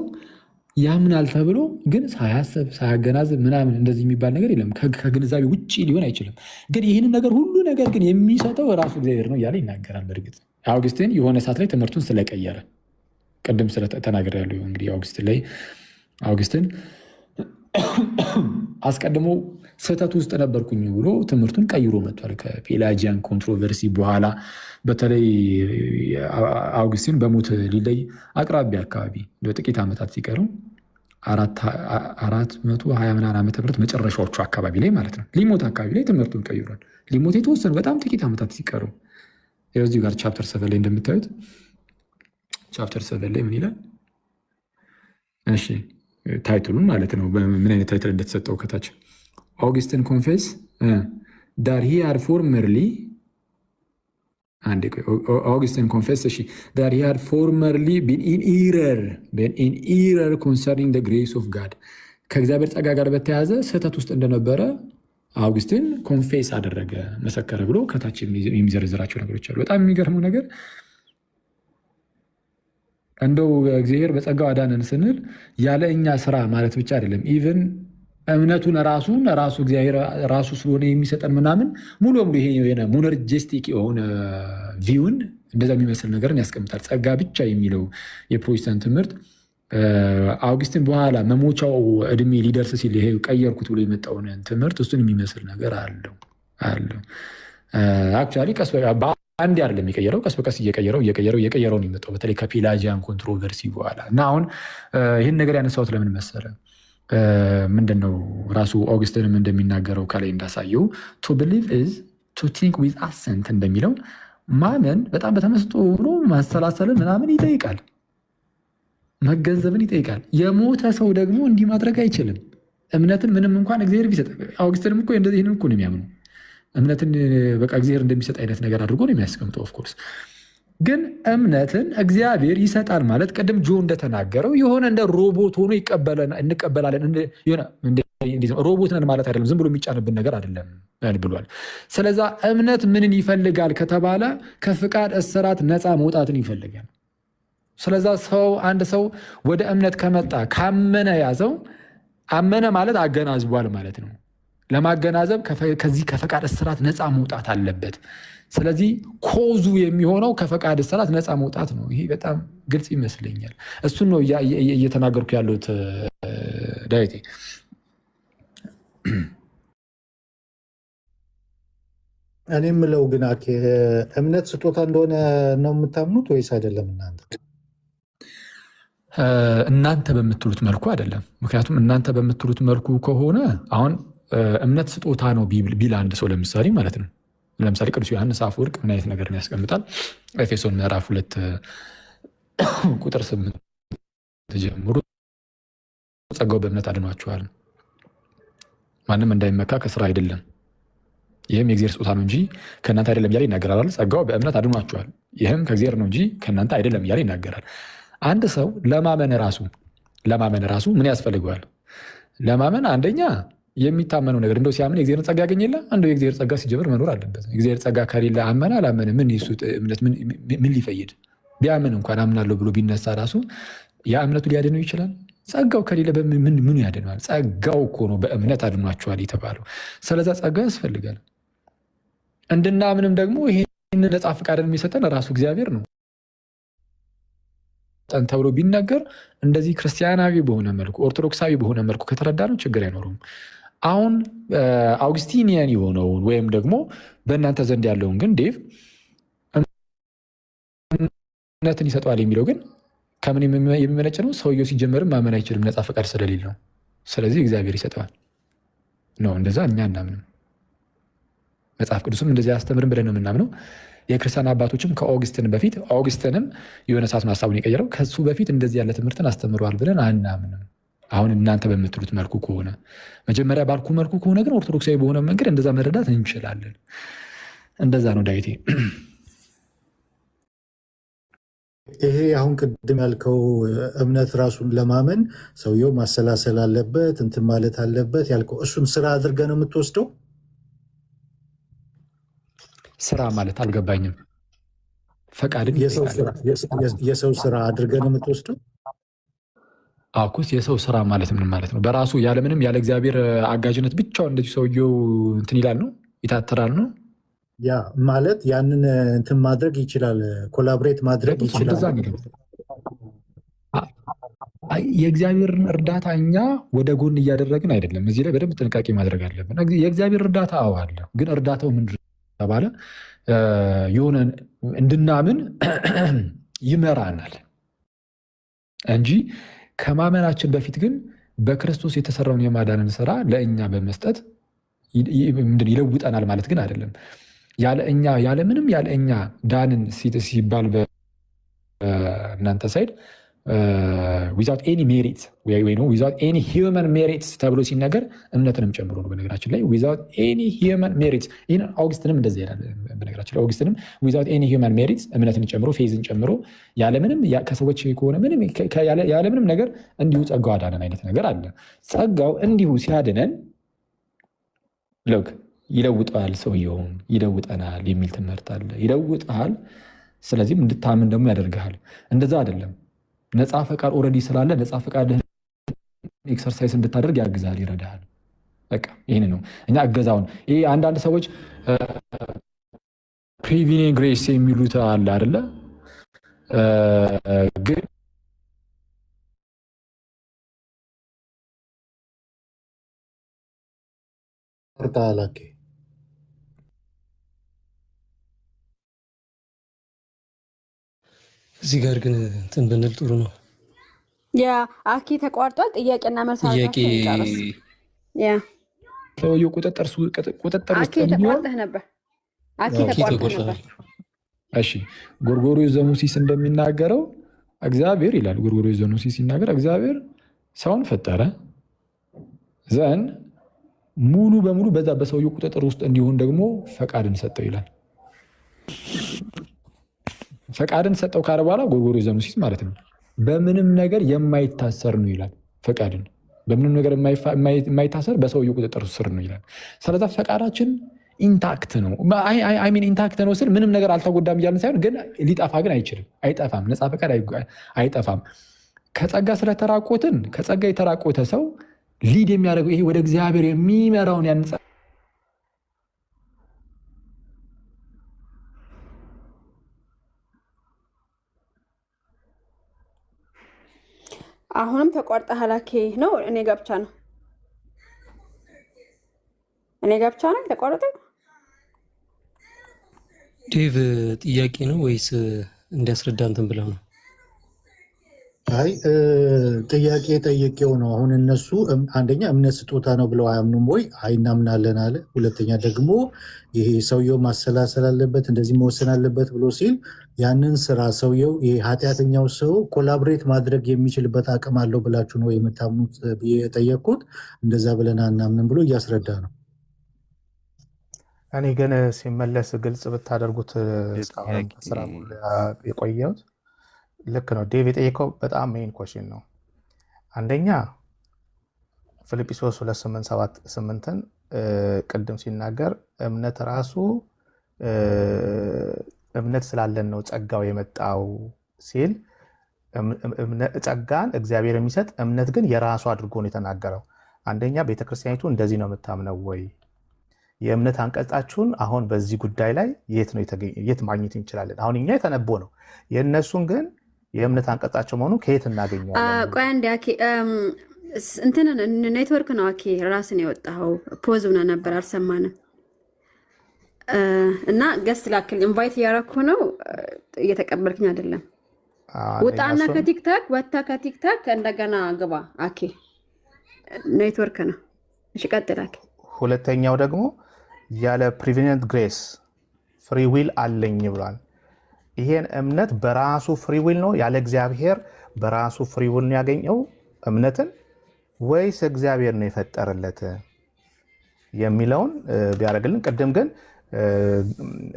ያምናል ተብሎ ግን ሳያስብ ሳያገናዝብ ምናምን እንደዚህ የሚባል ነገር የለም። ከግንዛቤ ውጭ ሊሆን አይችልም። ግን ይህንን ነገር ሁሉ ነገር ግን የሚሰጠው ራሱ እግዚአብሔር ነው እያለ ይናገራል። በእርግጥ አውግስቲን የሆነ ሰዓት ላይ ትምህርቱን ስለቀየረ ቅድም ስለተናገር ያለው እንግዲህ አውግስቲን አስቀድሞ ስህተት ውስጥ ነበርኩኝ ብሎ ትምህርቱን ቀይሮ መጥቷል። ከፔላጂያን ኮንትሮቨርሲ በኋላ በተለይ አውግስቲን በሞት ሊለይ አቅራቢያ አካባቢ ጥቂት ዓመታት ሲቀሩ 420 ምናምን ዓመተ ምህረት መጨረሻዎቹ አካባቢ ላይ ማለት ነው ሊሞት አካባቢ ላይ ትምህርቱን ቀይሯል። ሊሞት የተወሰኑ በጣም ጥቂት ዓመታት ሲቀሩ እዚሁ ጋር ቻፕተር 7 ላይ እንደምታዩት ቻፕተር 7 ላይ ምን ይላል? እሺ ታይትሉን ማለት ነው ምን አይነት ታይትል እንደተሰጠው ከታች አውግስቲን ኮንፌስ ዳት ሂ ሃድ ፎርመርሊ Augustine confessed that he had formerly been in error concerning the grace of God. ከእግዚአብሔር ጸጋ ጋር በተያያዘ ስህተት ውስጥ እንደነበረ አውግስቲን ኮንፌስ አደረገ፣ መሰከረ ብሎ ከታች የሚዘረዝራቸው ነገሮች አሉ። በጣም የሚገርመው ነገር እንደው እግዚአብሔር በጸጋው አዳነን ስንል ያለ እኛ ስራ ማለት ብቻ አይደለም። ኢቭን እምነቱን ራሱ እግዚአብሔር ራሱ ስለሆነ የሚሰጠን ምናምን ሙሉ በሙሉ ይሄ ሞኖርጂስቲክ የሆነ ቪውን እንደዛ የሚመስል ነገርን ያስቀምጣል። ጸጋ ብቻ የሚለው የፕሮቴስታንት ትምህርት አውግስቲን በኋላ መሞቻው እድሜ ሊደርስ ሲል ይሄ ቀየርኩት ብሎ የመጣውን ትምህርት እሱን የሚመስል ነገር አለው። አክቹዋሊ ቀስ በአንድ አይደለም የሚቀየረው፣ ቀስ በቀስ እየቀየረው ነው የመጣው በተለይ ከፔላጂያን ኮንትሮቨርሲ በኋላ እና አሁን ይህን ነገር ያነሳሁት ለምን መሰለ? ምንድነው ራሱ አውግስቲንም እንደሚናገረው ከላይ እንዳሳየው ቱ ቢሊቭ ኢዝ ቱ ቲንክ ዊዝ አሰንት እንደሚለው ማመን በጣም በተመስጦ ሆኖ ማሰላሰልን ምናምን ይጠይቃል፣ መገንዘብን ይጠይቃል። የሞተ ሰው ደግሞ እንዲህ ማድረግ አይችልም። እምነትን ምንም እንኳን እግዚአብሔር ቢሰጥ፣ አውግስቲንም እኮ እንደዚህ ይህንን እኮ ነው የሚያምኑ። እምነትን በቃ እግዚአብሔር እንደሚሰጥ አይነት ነገር አድርጎ ነው የሚያስቀምጠው። ኦፍኮርስ ግን እምነትን እግዚአብሔር ይሰጣል ማለት ቅድም ጆ እንደተናገረው የሆነ እንደ ሮቦት ሆኖ እንቀበላለን። ሮቦት ነን ማለት አይደለም፣ ዝም ብሎ የሚጫንብን ነገር አይደለም ብሏል። ስለዛ እምነት ምንን ይፈልጋል ከተባለ ከፍቃድ እስራት ነፃ መውጣትን ይፈልጋል። ስለዛ አንድ ሰው ወደ እምነት ከመጣ ካመነ ያዘው፣ አመነ ማለት አገናዝቧል ማለት ነው። ለማገናዘብ ከዚህ ከፈቃድ እስራት ነፃ መውጣት አለበት። ስለዚህ ኮዙ የሚሆነው ከፈቃድ እስራት ነፃ መውጣት ነው። ይሄ በጣም ግልጽ ይመስለኛል። እሱን ነው እየተናገርኩ ያለሁት ዳዊቴ። እኔ የምለው ግን እምነት ስጦታ እንደሆነ ነው የምታምኑት ወይስ አይደለም? እናንተ በምትሉት መልኩ አይደለም። ምክንያቱም እናንተ በምትሉት መልኩ ከሆነ አሁን እምነት ስጦታ ነው ቢል አንድ ሰው ለምሳሌ ማለት ነው። ለምሳሌ ቅዱስ ዮሐንስ አፈወርቅ ምን አይነት ነገርን ያስቀምጣል? ኤፌሶን ምዕራፍ 2 ቁጥር 8 ጀምሮ ጸጋው በእምነት አድኗችኋል፣ ማንም እንዳይመካ ከስራ አይደለም፣ ይህም የእግዚአብሔር ስጦታ ነው እንጂ ከእናንተ አይደለም እያለ ይናገራል። ጸጋው በእምነት አድኗችኋል፣ ይህም ከእግዚአብሔር ነው እንጂ ከእናንተ አይደለም እያለ ይናገራል። አንድ ሰው ለማመን ራሱ ምን ያስፈልገዋል? ለማመን አንደኛ የሚታመነው ነገር እንደው ሲያምን የእግዚአብሔር ጸጋ ያገኘለ አንዱ የእግዚአብሔር ጸጋ ሲጀምር መኖር አለበት። የእግዚአብሔር ጸጋ ከሌለ አመነ አላመነ ምን ይሱ እምነት ምን ሊፈይድ? ቢያምን እንኳን አምናለሁ ብሎ ቢነሳ ራሱ ያ እምነቱ ሊያድነው ይችላል? ጸጋው ከሌለ ምኑ ያድነዋል? ጸጋው እኮ ነው በእምነት አድኗቸዋል የተባለው። ስለዛ ጸጋ ያስፈልጋል። እንድናምንም ደግሞ ይህን ነፃ ፈቃድን የሚሰጠን ራሱ እግዚአብሔር ነው ተብሎ ቢነገር እንደዚህ ክርስቲያናዊ በሆነ መልኩ ኦርቶዶክሳዊ በሆነ መልኩ ከተረዳ ነው ችግር አይኖረውም። አሁን አውግስቲኒያን የሆነውን ወይም ደግሞ በእናንተ ዘንድ ያለውን ግን ዴቭ እምነትን ይሰጠዋል የሚለው ግን ከምን የሚመነጭ ነው? ሰውየው ሲጀመርም ማመን አይችልም ነፃ ፈቃድ ስለሌለ ነው። ስለዚህ እግዚአብሔር ይሰጠዋል ነው። እንደዛ እኛ እናምንም። መጽሐፍ ቅዱስም እንደዚህ አያስተምርም ብለን ነው የምናምነው። የክርስቲያን አባቶችም ከኦግስትን በፊት ኦግስትንም የሆነ ሰዓት ሀሳቡን የቀየረው ከሱ በፊት እንደዚህ ያለ ትምህርትን አስተምረዋል ብለን አናምንም። አሁን እናንተ በምትሉት መልኩ ከሆነ መጀመሪያ ባልኩ መልኩ ከሆነ ግን ኦርቶዶክሳዊ በሆነ መንገድ እንደዛ መረዳት እንችላለን። እንደዛ ነው ዳዊቴ። ይሄ አሁን ቅድም ያልከው እምነት ራሱን ለማመን ሰውየው ማሰላሰል አለበት እንትን ማለት አለበት ያልከው እሱን ስራ አድርገህ ነው የምትወስደው? ስራ ማለት አልገባኝም። ፈቃድን የሰው ስራ አድርገህ ነው የምትወስደው? አኩስ የሰው ስራ ማለት ምን ማለት ነው? በራሱ ያለምንም ያለ እግዚአብሔር አጋዥነት ብቻውን እንደዚህ ሰውየው እንትን ይላል ነው ይታተራል ነው ያ ማለት ያንን እንትን ማድረግ ይችላል፣ ኮላብሬት ማድረግ ይችላል። የእግዚአብሔርን እርዳታ እኛ ወደ ጎን እያደረግን አይደለም። እዚህ ላይ በደንብ ጥንቃቄ ማድረግ አለብን። የእግዚአብሔር እርዳታ አለ፣ ግን እርዳታው ምንድን ተባለ የሆነ እንድናምን ይመራናል እንጂ ከማመናችን በፊት ግን በክርስቶስ የተሰራውን የማዳንን ስራ ለእኛ በመስጠት ይለውጠናል ማለት ግን አይደለም። ያለ እኛ ዳንን ሲባል በእናንተ ሳይድ ዊዛውት ኤኒ ሜሪት ወይ ዊዛውት ኤኒ ሂውመን ሜሪትስ ተብሎ ሲነገር እምነትንም ጨምሮ ነው። በነገራችን ላይ ዊዛውት ኤኒ ሂውመን ሜሪትስ ይህን አውግስትንም እንደዚህ ይላል። በነገራችን ላይ አውግስትንም ዊዛውት ኤኒ ሂውመን ሜሪትስ እምነትን ጨምሮ ፌዝን ጨምሮ ያለምንም ከሰዎች ከሆነ ያለምንም ነገር እንዲሁ ጸጋው አዳነን አይነት ነገር አለ። ጸጋው እንዲሁ ሲያድነን ሎክ ይለውጠዋል፣ ሰውየውን ይለውጠናል የሚል ትምህርት አለ። ይለውጠሃል፣ ስለዚህም እንድታምን ደግሞ ያደርግሃል። እንደዛ አይደለም። ነፃ ፈቃድ ኦልሬዲ ስላለ ነፃ ፈቃድህን ኤክሰርሳይዝ እንድታደርግ ያግዛል፣ ይረዳሃል። በቃ ይህን ነው እኛ እገዛውን። ይሄ አንዳንድ ሰዎች ፕሪቪሌጅ ግሬስ የሚሉት አለ አይደለ? ግን እዚህ ጋር ግን እንትን ብንል ጥሩ ነው። ያ አኪ ተቋርጧል። ጥያቄና መልስ ጥያቄ ሰውየው ቁጥጥር ውስጥ ተቋርጠህ ነበር። አኪ ተቋርጠህ ነበር። እሺ ጎርጎርዮስ ዘሙሲስ እንደሚናገረው እግዚአብሔር ይላል። ጎርጎርዮስ ዘሙሲስ ሲናገር እግዚአብሔር ሰውን ፈጠረ ዘን ሙሉ በሙሉ በዛ በሰውየው ቁጥጥር ውስጥ እንዲሆን ደግሞ ፈቃድን ሰጠው ይላል። ፈቃድን ሰጠው ካለ በኋላ ጎርጎርዮስ ዘሙሲስ ማለት ነው በምንም ነገር የማይታሰር ነው ይላል። ፈቃድን በምንም ነገር የማይታሰር በሰውየው ቁጥጥር ስር ነው ይላል። ስለዛ ፈቃዳችን ኢንታክት ነው። ኢንታክት ነው ስል ምንም ነገር አልተጎዳም እያልን ሳይሆን ግን ሊጠፋ ግን አይችልም፣ አይጠፋም። ነፃ ፈቃድ አይጠፋም። ከጸጋ ስለተራቆትን ከጸጋ የተራቆተ ሰው ሊድ የሚያደርገው ይሄ ወደ እግዚአብሔር የሚመራውን ያንጻ አሁንም ተቋርጠ ሀላኬ ነው። እኔ ጋብቻ ነው የተቋረጠ። ዴቭ ጥያቄ ነው ወይስ እንዲያስረዳ እንትን ብለው ነው? አይ ጥያቄ ጠየቄው ነው። አሁን እነሱ አንደኛ እምነት ስጦታ ነው ብለው አያምኑም ወይ? አይ እናምናለን አለ። ሁለተኛ ደግሞ ይሄ ሰውየው ማሰላሰል አለበት እንደዚህ መወሰን አለበት ብሎ ሲል ያንን ስራ ሰውየው ይሄ ኃጢአተኛው ሰው ኮላብሬት ማድረግ የሚችልበት አቅም አለው ብላችሁ ነው የምታምኑት ብዬ የጠየቅኩት። እንደዛ ብለን አናምንም ብሎ እያስረዳ ነው። እኔ ግን ሲመለስ ግልጽ ብታደርጉት ስራ የቆየሁት ልክ ነው። ዴቭ የጠየቀው በጣም ሜን ኮሽን ነው። አንደኛ ፊልጵስዩስ 2:8-8ን ቅድም ሲናገር እምነት ራሱ እምነት ስላለን ነው ጸጋው የመጣው ሲል ጸጋን እግዚአብሔር የሚሰጥ እምነት ግን የራሱ አድርጎ ነው የተናገረው። አንደኛ ቤተክርስቲያኒቱ እንደዚህ ነው የምታምነው ወይ? የእምነት አንቀጻችሁን አሁን በዚህ ጉዳይ ላይ የት ማግኘት እንችላለን? አሁን እኛ የተነቦ ነው የእነሱን ግን የእምነት አንቀጻቸው መሆኑ ከየት እናገኘዋለን? ቆይ አንዴ እንትን ኔትወርክ ነው። ኦኬ ራስን የወጣው ፖዝ ሆነ ነበር አልሰማንም። እና ገስት ላክል ኢንቫይት እያረኩ ነው እየተቀበልክኝ አይደለም። ውጣና ከቲክታክ ወጣ ከቲክታክ እንደገና ግባ። ኦኬ ኔትወርክ ነው። እሺ ቀጥላክ። ሁለተኛው ደግሞ ያለ ፕሪቪሌንት ግሬስ ፍሪ ዊል አለኝ ብሏል። ይሄን እምነት በራሱ ፍሪ ዊል ነው ያለ እግዚአብሔር በራሱ ፍሪ ዊል ነው ያገኘው እምነትን ወይስ እግዚአብሔር ነው የፈጠረለት የሚለውን ቢያደርግልን። ቅድም ግን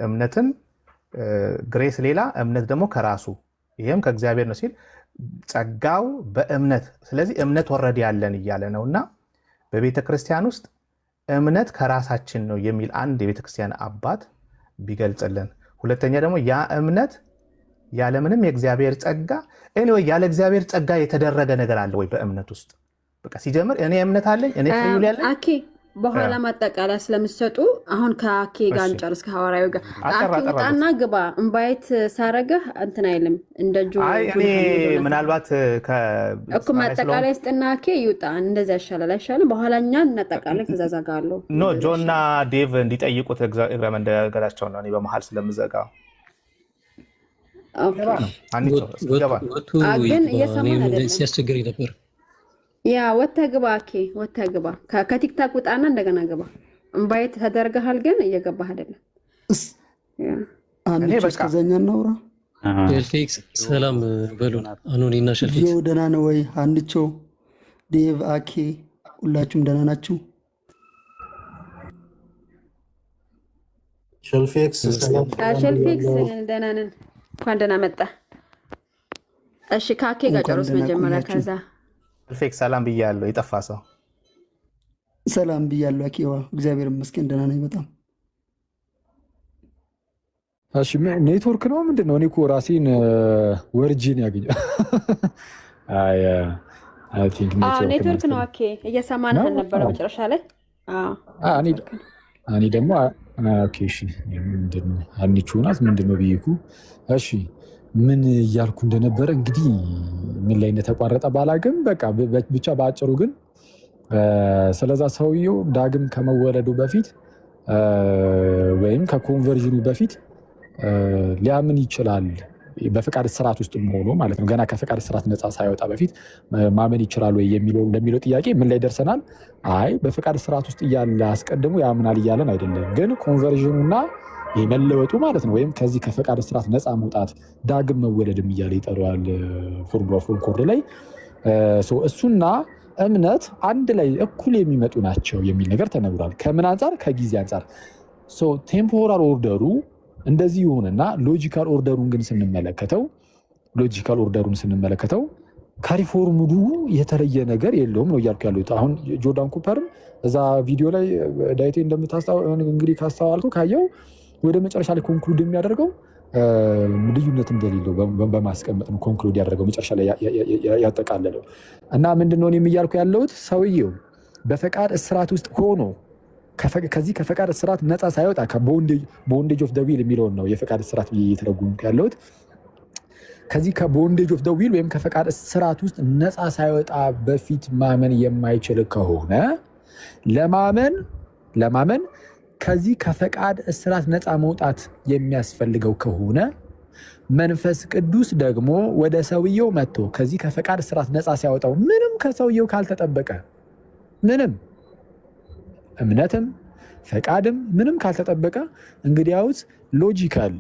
እምነትን ግሬስ ሌላ እምነት ደግሞ ከራሱ ይሄም ከእግዚአብሔር ነው ሲል ጸጋው በእምነት ስለዚህ እምነት ወረድ ያለን እያለ ነውና በቤተ ክርስቲያን ውስጥ እምነት ከራሳችን ነው የሚል አንድ የቤተ ክርስቲያን አባት ቢገልጽልን። ሁለተኛ ደግሞ ያ እምነት ያለምንም የእግዚአብሔር ጸጋ ኤኒዌይ ያለ እግዚአብሔር ጸጋ የተደረገ ነገር አለ ወይ በእምነት ውስጥ? በቃ ሲጀምር እኔ እምነት አለኝ እኔ ፍሪውል ያለኝ አኬ በኋላ ማጠቃለያ ስለምትሰጡ አሁን ከአኬ ጋር እንጨርስ። ከሐዋርያው ጋር አኬ ውጣና ግባ። ኢንቫይት ሳረገህ እንትን አይልም እንደ ጆ እኔ ምናልባት እኮ ማጠቃለያ ስጥና አኬ ይውጣ። እንደዛ ይሻላል አይሻልም? በኋላኛ እናጠቃለያ ተዛዛጋለሁ። ኖ ጆና ዴቭ እንዲጠይቁት እግረ መንገዳቸው ነው። እኔ በመሀል ስለምዘጋው ግን እየሰማን አይደለም። ሲያስቸግረኝ ነበር። ያ ወጥተህ ግባ። ኦኬ ወጥተህ ግባ። ከቲክታክ ውጣና እንደገና ግባ። ኢንቫይት ተደርገሃል ግን እየገባህ አይደለም። እኔ እስከዛኛ እናውራ። ሸልፌክስ ሰላም በሉን። አኖኒና ሸልፌክስ ደህና ነው ወይ? አንቾ ዴቭ አኬ ሁላችሁም ደህና ናችሁ? ሸልፌክስ ደህና ነን። እንኳን ደህና መጣ። እሺ ከአኬ ጋር ጨርስ መጀመሪያ ከዛ ፌክ ሰላም ብያለሁ። የጠፋ ሰው ሰላም ብያለሁ። አኬዋ እግዚአብሔር ይመስገን ደህና ነኝ በጣም። እሺ ኔትወርክ ነው ምንድን ነው? እኔ እኮ ራሴን ወርጂን ያገኘ አይ ቲንክ ኔትወርክ ነው። ኦኬ እየሰማን ነበር መጨረሻ ላይ። እኔ ደግሞ ኦኬ እሺ ምንድን ነው አንቺ ናት ምንድን ነው ብዬሽ እኮ እሺ ምን እያልኩ እንደነበረ እንግዲህ ምን ላይ እንደተቋረጠ ባላግም በቃ ብቻ በአጭሩ ግን ስለዛ ሰውየው ዳግም ከመወለዱ በፊት ወይም ከኮንቨርዥኑ በፊት ሊያምን ይችላል። በፈቃድ ስርዓት ውስጥ ሆኖ ማለት ነው። ገና ከፈቃድ ስርዓት ነፃ ሳይወጣ በፊት ማመን ይችላል ወይ ለሚለው ጥያቄ ምን ላይ ደርሰናል? አይ በፈቃድ ስርዓት ውስጥ እያለ አስቀድሞ ያምናል እያለን አይደለም። ግን ኮንቨርዥኑና የመለወጡ ማለት ነው ወይም ከዚህ ከፈቃድ ስርዓት ነፃ መውጣት ዳግም መወለድም እያለ ይጠራዋል ፎርሙላ ኦፍ ኮንኮርድ ላይ። እሱና እምነት አንድ ላይ እኩል የሚመጡ ናቸው የሚል ነገር ተነግሯል። ከምን አንጻር? ከጊዜ አንጻር። ቴምፖራል ኦርደሩ እንደዚህ ይሁንና ሎጂካል ኦርደሩን ግን ስንመለከተው ከሪፎርሙዱ የተለየ ነገር የለውም ነው እያልኩ ያሉት። አሁን ጆርዳን ኩፐርም እዛ ቪዲዮ ላይ ዳዊቴ እንግዲህ ካስተዋልከው ካየው ወደ መጨረሻ ላይ ኮንክሉድ የሚያደርገው ልዩነት እንደሌለው በማስቀመጥ ነው ኮንክሉድ ያደረገው መጨረሻ ላይ ያጠቃለለው። እና ምንድነው እኔም እያልኩ ያለሁት ሰውየው በፈቃድ እስራት ውስጥ ሆኖ ከዚህ ከፈቃድ እስራት ነፃ ሳይወጣ ቦንዴጅ ኦፍ ደ ዊል የሚለውን ነው የፈቃድ እስራት እየተረጎምኩ ያለሁት። ከዚህ ከቦንዴጅ ኦፍ ደ ዊል ወይም ከፈቃድ እስራት ውስጥ ነፃ ሳይወጣ በፊት ማመን የማይችል ከሆነ ለማመን ከዚህ ከፈቃድ እስራት ነፃ መውጣት የሚያስፈልገው ከሆነ መንፈስ ቅዱስ ደግሞ ወደ ሰውየው መጥቶ ከዚህ ከፈቃድ እስራት ነፃ ሲያወጣው ምንም ከሰውየው ካልተጠበቀ ምንም እምነትም ፈቃድም ምንም ካልተጠበቀ እንግዲያውስ ሎጂካል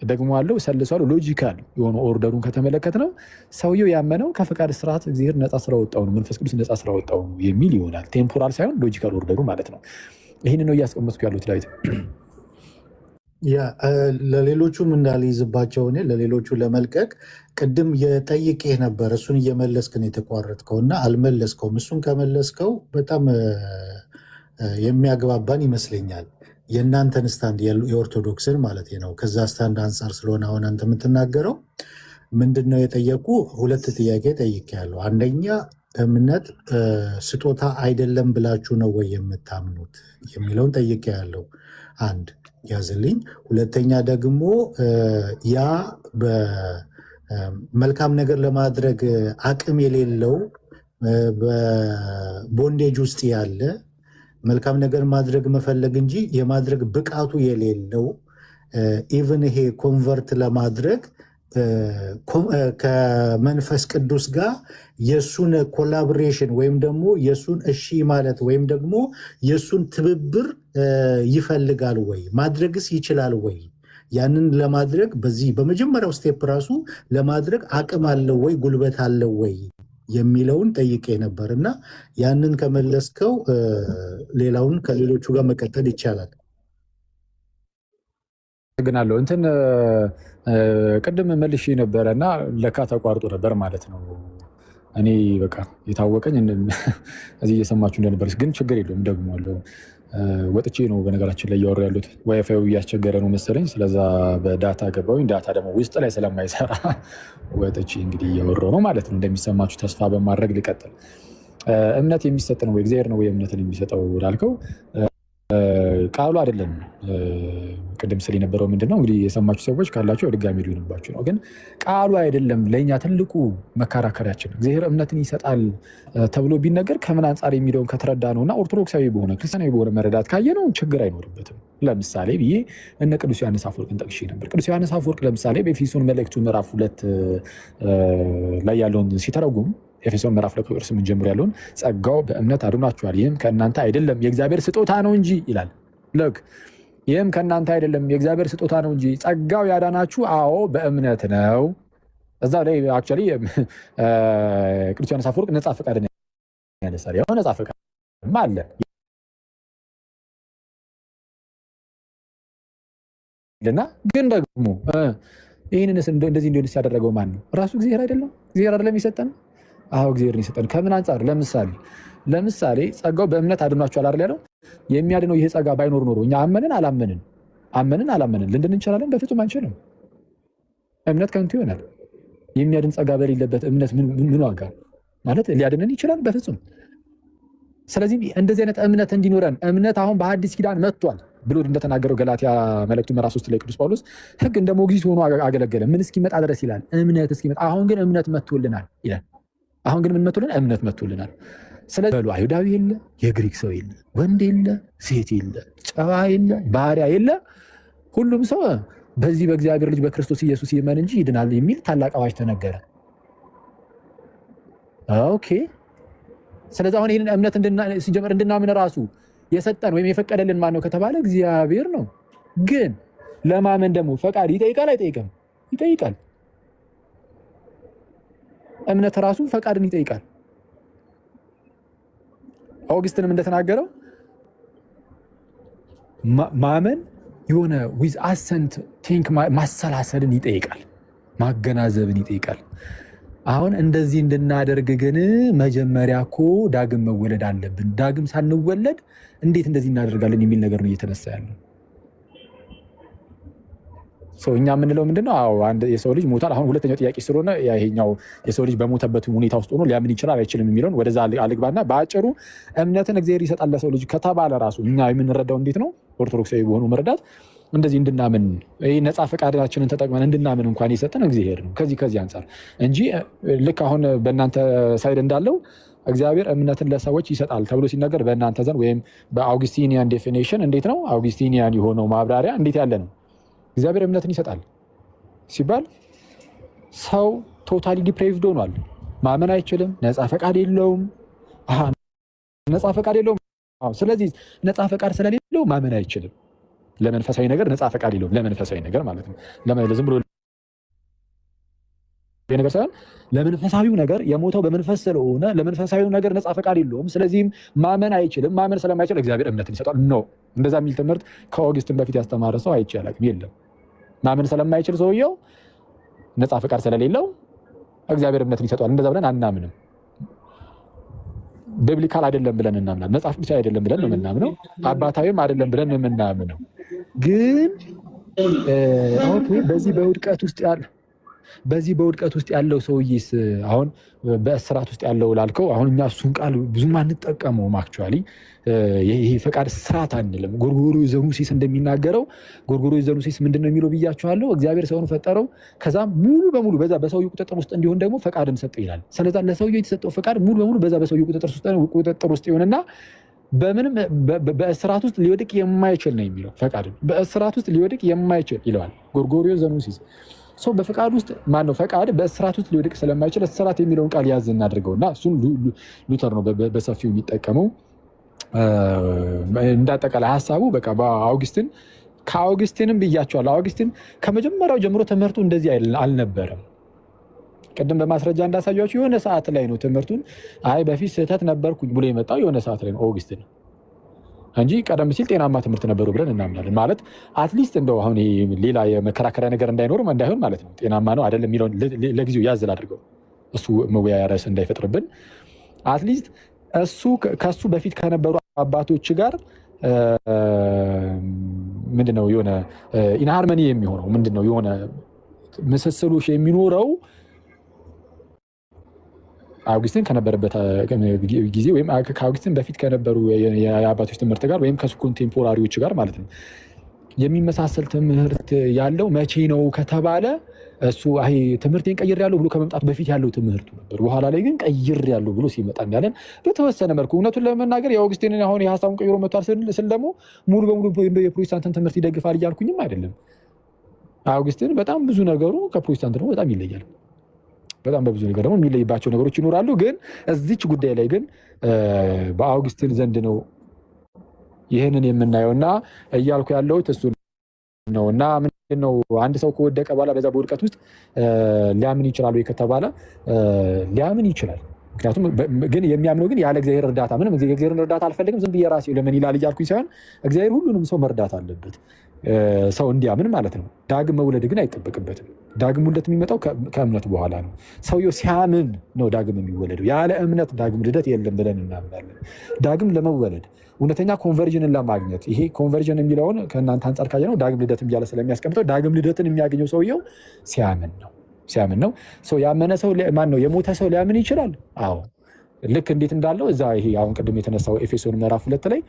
ደግሞ አለው ሰልሷል ሎጂካል የሆነ ኦርደሩን ከተመለከት ነው ሰውየው ያመነው ከፈቃድ እስራት እግዚአብሔር ነፃ ስላወጣው ነው መንፈስ ቅዱስ ነፃ ስላወጣው ነው የሚል ይሆናል። ቴምፖራል ሳይሆን ሎጂካል ኦርደሩ ማለት ነው። ይህን ነው እያስቀመጥኩ ያሉት ዳዊት። ለሌሎቹም እንዳልይዝባቸው እኔ ለሌሎቹ ለመልቀቅ ቅድም የጠይቄ ነበር። እሱን እየመለስክ ነው የተቋረጥከው እና አልመለስከውም። እሱን ከመለስከው በጣም የሚያግባባን ይመስለኛል። የእናንተን ስታንድ የኦርቶዶክስን ማለት ነው። ከዛ ስታንድ አንጻር ስለሆነ አሁን አንተ የምትናገረው ምንድን ነው የጠየቁ ሁለት ጥያቄ ጠይቄያለሁ። አንደኛ እምነት ስጦታ አይደለም ብላችሁ ነው ወይ የምታምኑት የሚለውን ጠይቄያለሁ። አንድ ያዝልኝ። ሁለተኛ ደግሞ ያ በመልካም ነገር ለማድረግ አቅም የሌለው በቦንዴጅ ውስጥ ያለ መልካም ነገር ማድረግ መፈለግ እንጂ የማድረግ ብቃቱ የሌለው ኢቭን ይሄ ኮንቨርት ለማድረግ ከመንፈስ ቅዱስ ጋር የሱን ኮላቦሬሽን ወይም ደግሞ የሱን እሺ ማለት ወይም ደግሞ የሱን ትብብር ይፈልጋል ወይ? ማድረግስ ይችላል ወይ? ያንን ለማድረግ በዚህ በመጀመሪያው ስቴፕ ራሱ ለማድረግ አቅም አለው ወይ? ጉልበት አለው ወይ የሚለውን ጠይቄ ነበር እና ያንን ከመለስከው ሌላውን ከሌሎቹ ጋር መቀጠል ይቻላል። ግናለሁ እንትን ቅድም መልሼ ነበረ እና ለካ ተቋርጦ ነበር ማለት ነው። እኔ በቃ የታወቀኝ እዚህ እየሰማችሁ እንደነበር ግን ችግር የለውም ደግሞአለሁ። ወጥቼ ነው በነገራችን ላይ እያወሩ ያሉት ዋይፋዩ እያስቸገረ ነው መሰለኝ። ስለዛ በዳታ ገባሁኝ። ዳታ ደግሞ ውስጥ ላይ ስለማይሰራ ወጥቼ እንግዲህ እያወራሁ ነው ማለት ነው። እንደሚሰማችሁ ተስፋ በማድረግ ልቀጥል። እምነት የሚሰጥ ነው ወይ እግዚአብሔር ነው ወይ እምነትን የሚሰጠው ላልከው ቃሉ አይደለም። ቅድም ስል የነበረው ምንድነው እንግዲህ የሰማችሁ ሰዎች ካላችሁ ድጋሚ ሊሆንባችሁ ነው። ግን ቃሉ አይደለም ለእኛ ትልቁ መከራከሪያችን። እግዚአብሔር እምነትን ይሰጣል ተብሎ ቢነገር ከምን አንጻር የሚለውን ከተረዳ ነው እና ኦርቶዶክሳዊ በሆነ ክርስቲያናዊ በሆነ መረዳት ካየ ነው ችግር አይኖርበትም። ለምሳሌ ብዬ እነ ቅዱስ ዮሐንስ አፈወርቅን ጠቅሼ ነበር። ቅዱስ ዮሐንስ አፈወርቅ ለምሳሌ በኤፌሶን መልእክቱ ምዕራፍ 2 ላይ ያለውን ሲተረጉም ኤፌሶን ምዕራፍ 2 ቁጥር 8 ጀምሮ ያለውን ጸጋው በእምነት አድኗችኋል፣ ይህም ከእናንተ አይደለም የእግዚአብሔር ስጦታ ነው እንጂ ይላል። ልክ ይህም ከእናንተ አይደለም የእግዚአብሔር ስጦታ ነው እንጂ ጸጋው ያዳናችሁ አዎ በእምነት ነው። እዛ ላይ አክቹዋሊ ቅዱስ ዮሐንስ አፈወርቅ ነፃ ፈቃድን ያነሳል። ያው ነፃ ፈቃድ አለ እና ግን ደግሞ ይህንንስ እንደዚህ እንዲሆንስ ያደረገው ማን ነው? ራሱ እግዚአብሔር አይደለም? እግዚአብሔር አይደለም የሰጠን? አዎ እግዚአብሔርን የሰጠን። ከምን አንጻር? ለምሳሌ ጸጋው በእምነት አድኗችኋል አይደል ያለው። የሚያድነው ይሄ ጸጋ ባይኖር ኖሮ እኛ አመንን አላመንን ልንድን እንችላለን? በፍጹም አንችልም። እምነት ከንቱ ይሆናል። የሚያድን ጸጋ በሌለበት እምነት ምን ዋጋ ማለት ሊያድነን ይችላል? በፍጹም። ስለዚህ እንደዚህ አይነት እምነት እንዲኖረን እምነት አሁን በሐዲስ ኪዳን መጥቷል ብሎ እንደተናገረው ገላትያ መልእክቱ ምዕራፍ 3 ላይ ቅዱስ ጳውሎስ ሕግ እንደ ሞግዚት ሆኖ አገለገለ ምን እስኪመጣ ድረስ ይላል። እምነት እስኪመጣ። አሁን ግን እምነት መጥቶልናል ይላል። አሁን ግን ምን መጥቶልናል? እምነት መጥቶልናል። ስለዚህ አይሁዳዊ የለ፣ የግሪክ ሰው የለ፣ ወንድ የለ፣ ሴት የለ፣ ጨዋ የለ፣ ባሪያ የለ፣ ሁሉም ሰው በዚህ በእግዚአብሔር ልጅ በክርስቶስ ኢየሱስ ይመን እንጂ ይድናል የሚል ታላቅ አዋጅ ተነገረ። ኦኬ። ስለዚህ አሁን ይህንን እምነት ሲጀመር እንድናምን ራሱ የሰጠን ወይም የፈቀደልን ማን ነው ከተባለ እግዚአብሔር ነው። ግን ለማመን ደግሞ ፈቃድ ይጠይቃል አይጠይቅም? ይጠይቃል። እምነት ራሱ ፈቃድን ይጠይቃል። አውግስትንም እንደተናገረው ማመን የሆነ ዊዝ አሰንት ቲንክ ማሰላሰልን ይጠይቃል፣ ማገናዘብን ይጠይቃል። አሁን እንደዚህ እንድናደርግ ግን መጀመሪያ እኮ ዳግም መወለድ አለብን። ዳግም ሳንወለድ እንዴት እንደዚህ እናደርጋለን የሚል ነገር ነው እየተነሳ ያለው። እኛ የምንለው ምንድነው? አንድ የሰው ልጅ ሞታል። አሁን ሁለተኛው ጥያቄ ስለሆነ ይሄኛው የሰው ልጅ በሞተበት ሁኔታ ውስጥ ሆኖ ሊያምን ይችላል አይችልም የሚለውን ወደዛ አልግባና በአጭሩ እምነትን እግዚአብሔር ይሰጣል ለሰው ልጅ ከተባለ ራሱ እኛ የምንረዳው እንዴት ነው? ኦርቶዶክሳዊ በሆኑ መረዳት እንደዚህ እንድናምን ነፃ ፈቃዳችንን ተጠቅመን እንድናምን እንኳን የሰጠን እግዚአብሔር ነው። ከዚህ አንጻር እንጂ ልክ አሁን በእናንተ ሳይድ እንዳለው እግዚአብሔር እምነትን ለሰዎች ይሰጣል ተብሎ ሲነገር በእናንተ ዘንድ ወይም በአውግስቲኒያን ዴፊኒሽን እንዴት ነው? አውግስቲኒያን የሆነው ማብራሪያ እንዴት ያለ ነው? እግዚአብሔር እምነትን ይሰጣል ሲባል ሰው ቶታሊ ዲፕሬቭድ ሆኗል። ማመን አይችልም። ነፃ ፈቃድ የለውም። ነፃ ፈቃድ የለውም። ስለዚህ ነፃ ፈቃድ ስለሌለው ማመን አይችልም። ለመንፈሳዊ ነገር ነፃ ፈቃድ የለውም። ለመንፈሳዊ ነገር ማለት ነው። ዝም ብሎ ነገር ሳይሆን ለመንፈሳዊው ነገር የሞተው በመንፈስ ስለሆነ ለመንፈሳዊው ነገር ነፃ ፈቃድ የለውም። ስለዚህም ማመን አይችልም። ማመን ስለማይችል እግዚአብሔር እምነትን ይሰጣል። ኖ እንደዛ የሚል ትምህርት ከኦገስትን በፊት ያስተማረ ሰው አይቼ አላውቅም። የለም። ማመን ስለማይችል ሰውየው ነፃ ፈቃድ ስለሌለው እግዚአብሔር እምነትን ይሰጣል። እንደዛ ብለን አናምንም። ቢብሊካል አይደለም ብለን እናምናለን። መጽሐፍ ቅዱስ አይደለም ብለን ነው የምናምነው። አባታዊም አይደለም ብለን ነው የምናምነው። ግን ኦኬ በዚህ በውድቀት ውስጥ ያለ በዚህ በውድቀት ውስጥ ያለው ሰውዬስ አሁን በእስራት ውስጥ ያለው ላልከው አሁን እኛ እሱን ቃል ብዙም አንጠቀመውም። አክቹዋሊ ይሄ ፈቃድ ስራት አንልም። ጎርጎርዮስ ዘኑሲስ እንደሚናገረው ጎርጎርዮስ ዘኑሲስ ምንድን ነው የሚለው ብያቸዋለሁ። እግዚአብሔር ሰውን ፈጠረው፣ ከዛም ሙሉ በሙሉ በዛ በሰውየው ቁጥጥር ውስጥ እንዲሆን ደግሞ ፈቃድን ሰጠ ይላል። ስለዛ ለሰውየው የተሰጠው ፈቃድ ሙሉ በሙሉ በዛ በሰውየው ቁጥጥር ውስጥ ይሆንና በምንም በእስራት ውስጥ ሊወድቅ የማይችል ነው የሚለው ፈቃድ በእስራት ውስጥ ሊወድቅ የማይችል ይለዋል ጎርጎርዮስ ዘኑሲስ። ሰው በፈቃድ ውስጥ ማነው ፈቃድ በእስራት ውስጥ ሊወድቅ ስለማይችል እስራት የሚለውን ቃል ያዝ እናድርገውና እሱን ሉተር ነው በሰፊው የሚጠቀመው። እንዳጠቃላይ ሀሳቡ በቃ በአውግስቲን ከአውግስቲንም ብያቸዋለሁ። አውግስቲን ከመጀመሪያው ጀምሮ ትምህርቱ እንደዚህ አልነበረም። ቅድም በማስረጃ እንዳሳያችሁ የሆነ ሰዓት ላይ ነው ትምህርቱን አይ በፊት ስህተት ነበርኩኝ ብሎ የመጣው የሆነ ሰዓት ላይ ነው አውግስቲን እንጂ ቀደም ሲል ጤናማ ትምህርት ነበሩ ብለን እናምናለን። ማለት አትሊስት እንደው አሁን ሌላ የመከራከሪያ ነገር እንዳይሆን ማለት ነው ጤናማ ነው አይደለም የሚለውን ለጊዜው ያዝል አድርገው እሱ መወያያ ርዕስ እንዳይፈጥርብን አትሊስት እሱ ከሱ በፊት ከነበሩ አባቶች ጋር ምንድነው የሆነ ኢንሃርመኒ የሚሆነው ምንድነው የሆነ ምስስሎች የሚኖረው አውግስቲን ከነበረበት ጊዜ ወይም ከአውግስቲን በፊት ከነበሩ የአባቶች ትምህርት ጋር ወይም ከሱ ኮንቴምፖራሪዎች ጋር ማለት ነው የሚመሳሰል ትምህርት ያለው መቼ ነው ከተባለ እሱ አይ ትምህርቴን ቀይሬያለሁ ብሎ ከመምጣት በፊት ያለው ትምህርቱ ነበር። በኋላ ላይ ግን ቀይሬያለሁ ብሎ ሲመጣ እንዳለን በተወሰነ መልኩ እውነቱን ለመናገር የአውግስቲንን አሁን የሀሳቡን ቀይሮ መጥቷል ስል ደግሞ ሙሉ በሙሉ የፕሮቴስታንትን ትምህርት ይደግፋል እያልኩኝም አይደለም። አውግስቲን በጣም ብዙ ነገሩ ከፕሮቴስታንት ነው በጣም ይለያል። በጣም በብዙ ነገር ደግሞ የሚለይባቸው ነገሮች ይኖራሉ። ግን እዚች ጉዳይ ላይ ግን በአውግስቲን ዘንድ ነው ይህንን የምናየውና እያልኩ ያለሁት እሱ ነውና ምንድነው አንድ ሰው ከወደቀ በኋላ በዛ በውድቀት ውስጥ ሊያምን ይችላል ወይ ከተባለ ሊያምን ይችላል። ምክንያቱም ግን የሚያምነው ግን ያለ እግዚአብሔር እርዳታ ምንም እግዚአብሔር እርዳታ አልፈልግም ዝም ብዬ ራሴ ለምን ይላል እያልኩኝ ሳይሆን እግዚአብሔር ሁሉንም ሰው መርዳት አለበት ሰው እንዲያምን ማለት ነው። ዳግም መውለድ ግን አይጠበቅበትም። ዳግም ውልደት የሚመጣው ከእምነት በኋላ ነው። ሰውየው ሲያምን ነው ዳግም የሚወለደው። ያለ እምነት ዳግም ልደት የለም ብለን እናምናለን። ዳግም ለመወለድ እውነተኛ ኮንቨርዥንን ለማግኘት ይሄ ኮንቨርዥን የሚለውን ከእናንተ አንጻር ካየነው ዳግም ልደት እያለ ስለሚያስቀምጠው ዳግም ልደትን የሚያገኘው ሰውየው ሲያምን ነው። ሰው ያመነ ሰው ማን ነው? የሞተ ሰው ሊያምን ይችላል። አዎ ልክ እንዴት እንዳለው እዛ ይሄ አሁን ቅድም የተነሳው ኤፌሶን ምዕራፍ 2 ላይ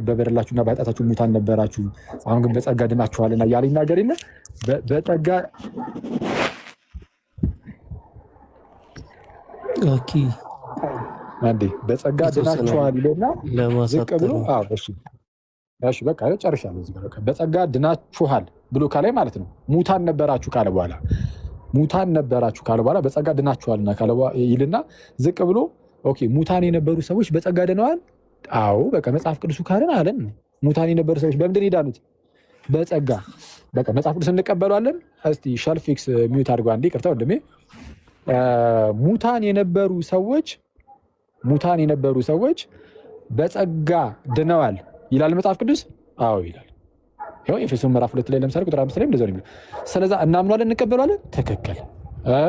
በበደላችሁና በኃጢአታችሁ ሙታን ነበራችሁ አሁን ግን በጸጋ ድናችኋልና እያለ ይናገር የለ በጸጋ ኦኬ አንዴ በጸጋ ድናችኋል ይለና ዝቅ ብሎ እሺ በቃ ጨርሻለሁ። እዚህ ጋር በጸጋ ድናችኋል ብሎ ካለ ማለት ነው ሙታን ነበራችሁ ካለ በኋላ በጸጋ ድናችኋልና ካለ ይልና ዝቅ ብሎ ኦኬ ሙታን የነበሩ ሰዎች በጸጋ ድነዋል። አዎ በቃ መጽሐፍ ቅዱሱ ካለን አለን ሙታን የነበሩ ሰዎች በምንድን ሄዳሉት? በጸጋ በቃ መጽሐፍ ቅዱስ እንቀበሏለን። እስቲ ሸልፊክስ ሚዩት አድርጎ አንዴ ይቅርታ ወንድሜ። ሙታን የነበሩ ሰዎች በጸጋ ድነዋል ይላል መጽሐፍ ቅዱስ። አዎ ይላል። ይኸው ኤፌሶን ምዕራፍ 2 ላይ ለምሳሌ ቁጥር 5 ላይ እንደዛ ነው የሚለው። ስለዚህ እናምናለን እንቀበሏለን። ትክክል።